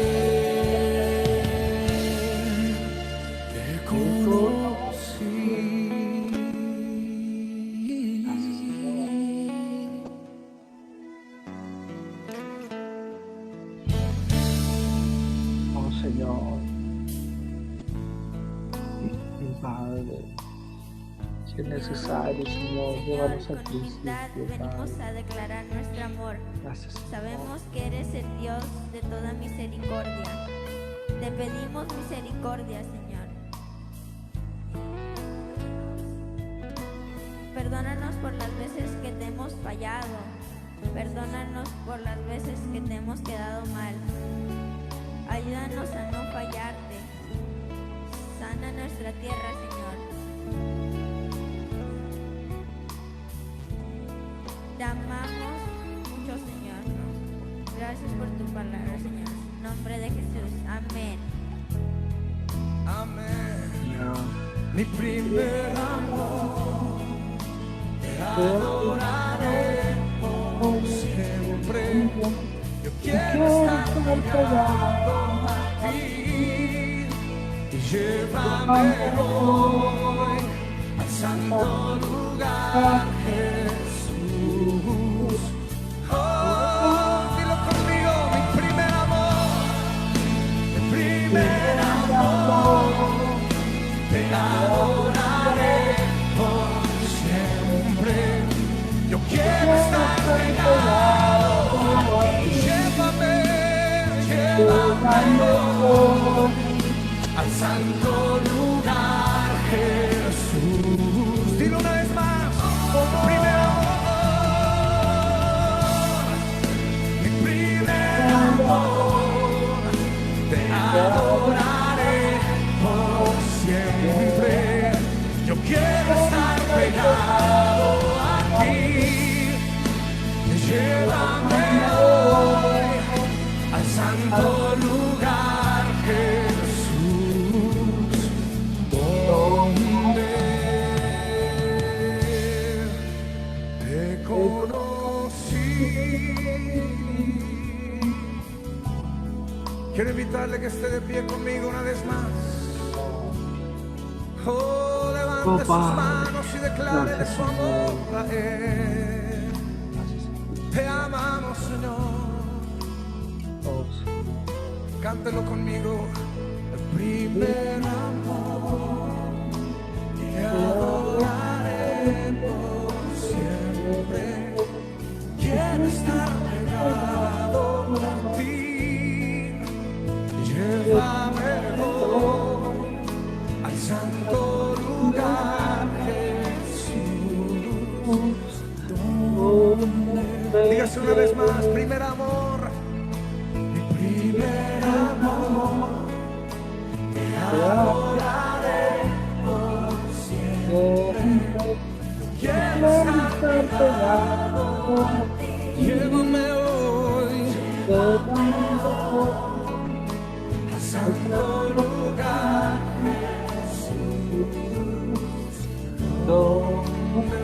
te conocí. Oh Señor, mi Padre, si es necesario, Señor, llévanos al principio, Venimos Padre. a declarar nuestro amor. Gracias, Señor. Sabemos que eres el Dios de toda misericordia. Te pedimos misericordia, Señor. Perdónanos por las veces que te hemos fallado. Perdónanos por las veces que te hemos quedado mal. Ayúdanos a no fallarte. Sana nuestra tierra, Señor. Te amamos mucho, Señor. Gracias por tu palabra, Señor. En nombre de Jesús. Amén. Amén. Mi primer amor, te adoraré por siempre. Yo quiero estar pegado a ti y llévame hoy al santo lugar, Jesús. Oh, dilo conmigo, mi primer amor, mi primer amor. Te adoraré por siempre. Yo quiero estar pegado a ti. Llévame, llévame al santo lugar, Jesús. Dilo una vez más. Primer amor, mi primer amor. Te adoraré por siempre. Yo quiero estar pegado a ti. Llévame hoy al santo lugar, Jesús, donde te conocí. Quiero invitarle que esté de pie conmigo una vez más. Oh, levante sus manos y declare su amor a Él. Te amamos, Señor. Cántelo conmigo. El primer amor, te adoraré por siempre. Quiero estar pegado a ti. Llévame hoy al santo lugar, Jesús. Dígase una vez más, primer amor, mi primer amor, te adoraré por siempre. Quiero estar pegado a ti. Llévame hoy al santo lugar, Jesús, donde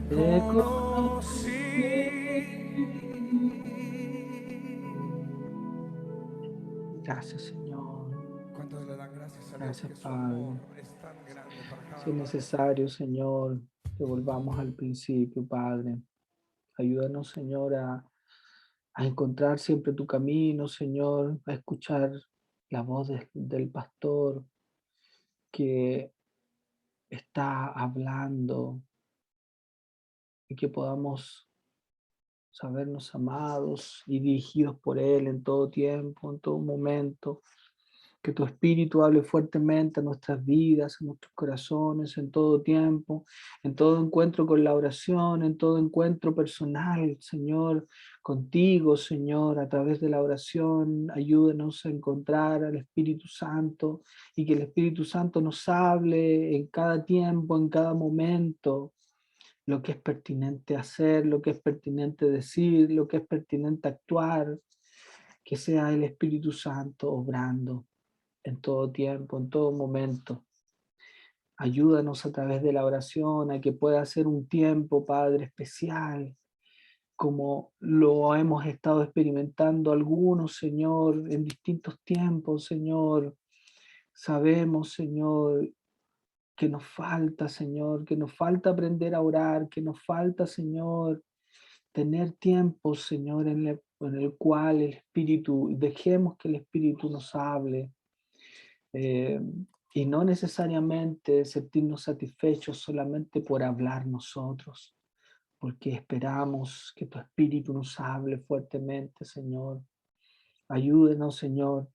te conocí. Gracias, Señor. ¿Cuántos le dan gracias a Dios? Gracias, Que su Padre. amor es tan grande para cada Si es uno. necesario, Señor, que volvamos al principio, Padre. Ayúdanos, Señor, a encontrar siempre tu camino, Señor, a escuchar la voz del pastor que está hablando y que podamos sabernos amados y dirigidos por Él en todo tiempo, en todo momento. Que tu Espíritu hable fuertemente a nuestras vidas, a nuestros corazones, en todo tiempo, en todo encuentro con la oración, en todo encuentro personal, Señor, contigo, Señor, a través de la oración. Ayúdanos a encontrar al Espíritu Santo y que el Espíritu Santo nos hable en cada tiempo, en cada momento, lo que es pertinente hacer, lo que es pertinente decir, lo que es pertinente actuar. Que sea el Espíritu Santo obrando en todo tiempo, en todo momento. Ayúdanos a través de la oración a que pueda ser un tiempo, Padre, especial, como lo hemos estado experimentando algunos, Señor, en distintos tiempos, Señor. Sabemos, Señor, que nos falta, Señor, que nos falta aprender a orar, que nos falta, Señor, tener tiempo, Señor, en el cual el Espíritu, dejemos que el Espíritu nos hable. Y no necesariamente sentirnos satisfechos solamente por hablar nosotros, porque esperamos que tu Espíritu nos hable fuertemente, Señor. Ayúdenos, Señor,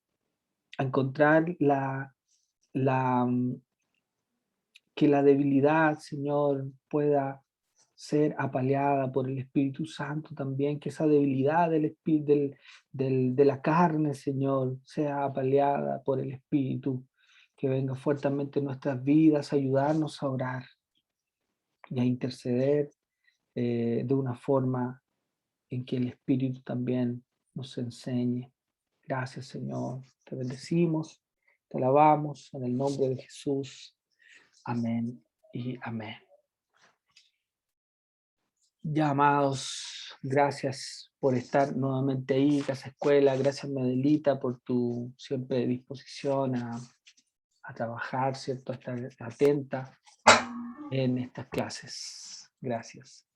a encontrar la que la debilidad, Señor, pueda ser apaleada por el Espíritu Santo también, que esa debilidad de la carne, Señor, sea apaleada por el Espíritu, que venga fuertemente en nuestras vidas, a ayudarnos a orar y a interceder de una forma en que el Espíritu también nos enseñe. Gracias, Señor. Te bendecimos, te alabamos en el nombre de Jesús. Amén y amén. Ya, amados, gracias por estar nuevamente ahí, Casa Escuela. Gracias, Medelita, por tu siempre disposición a trabajar, ¿cierto? A estar atenta en estas clases. Gracias.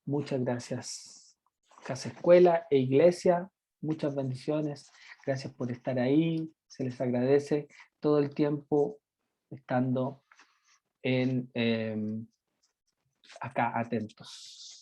Muchas gracias, Casa Escuela e Iglesia. Muchas bendiciones. Gracias por estar ahí. Se les agradece todo el tiempo estando acá atentos.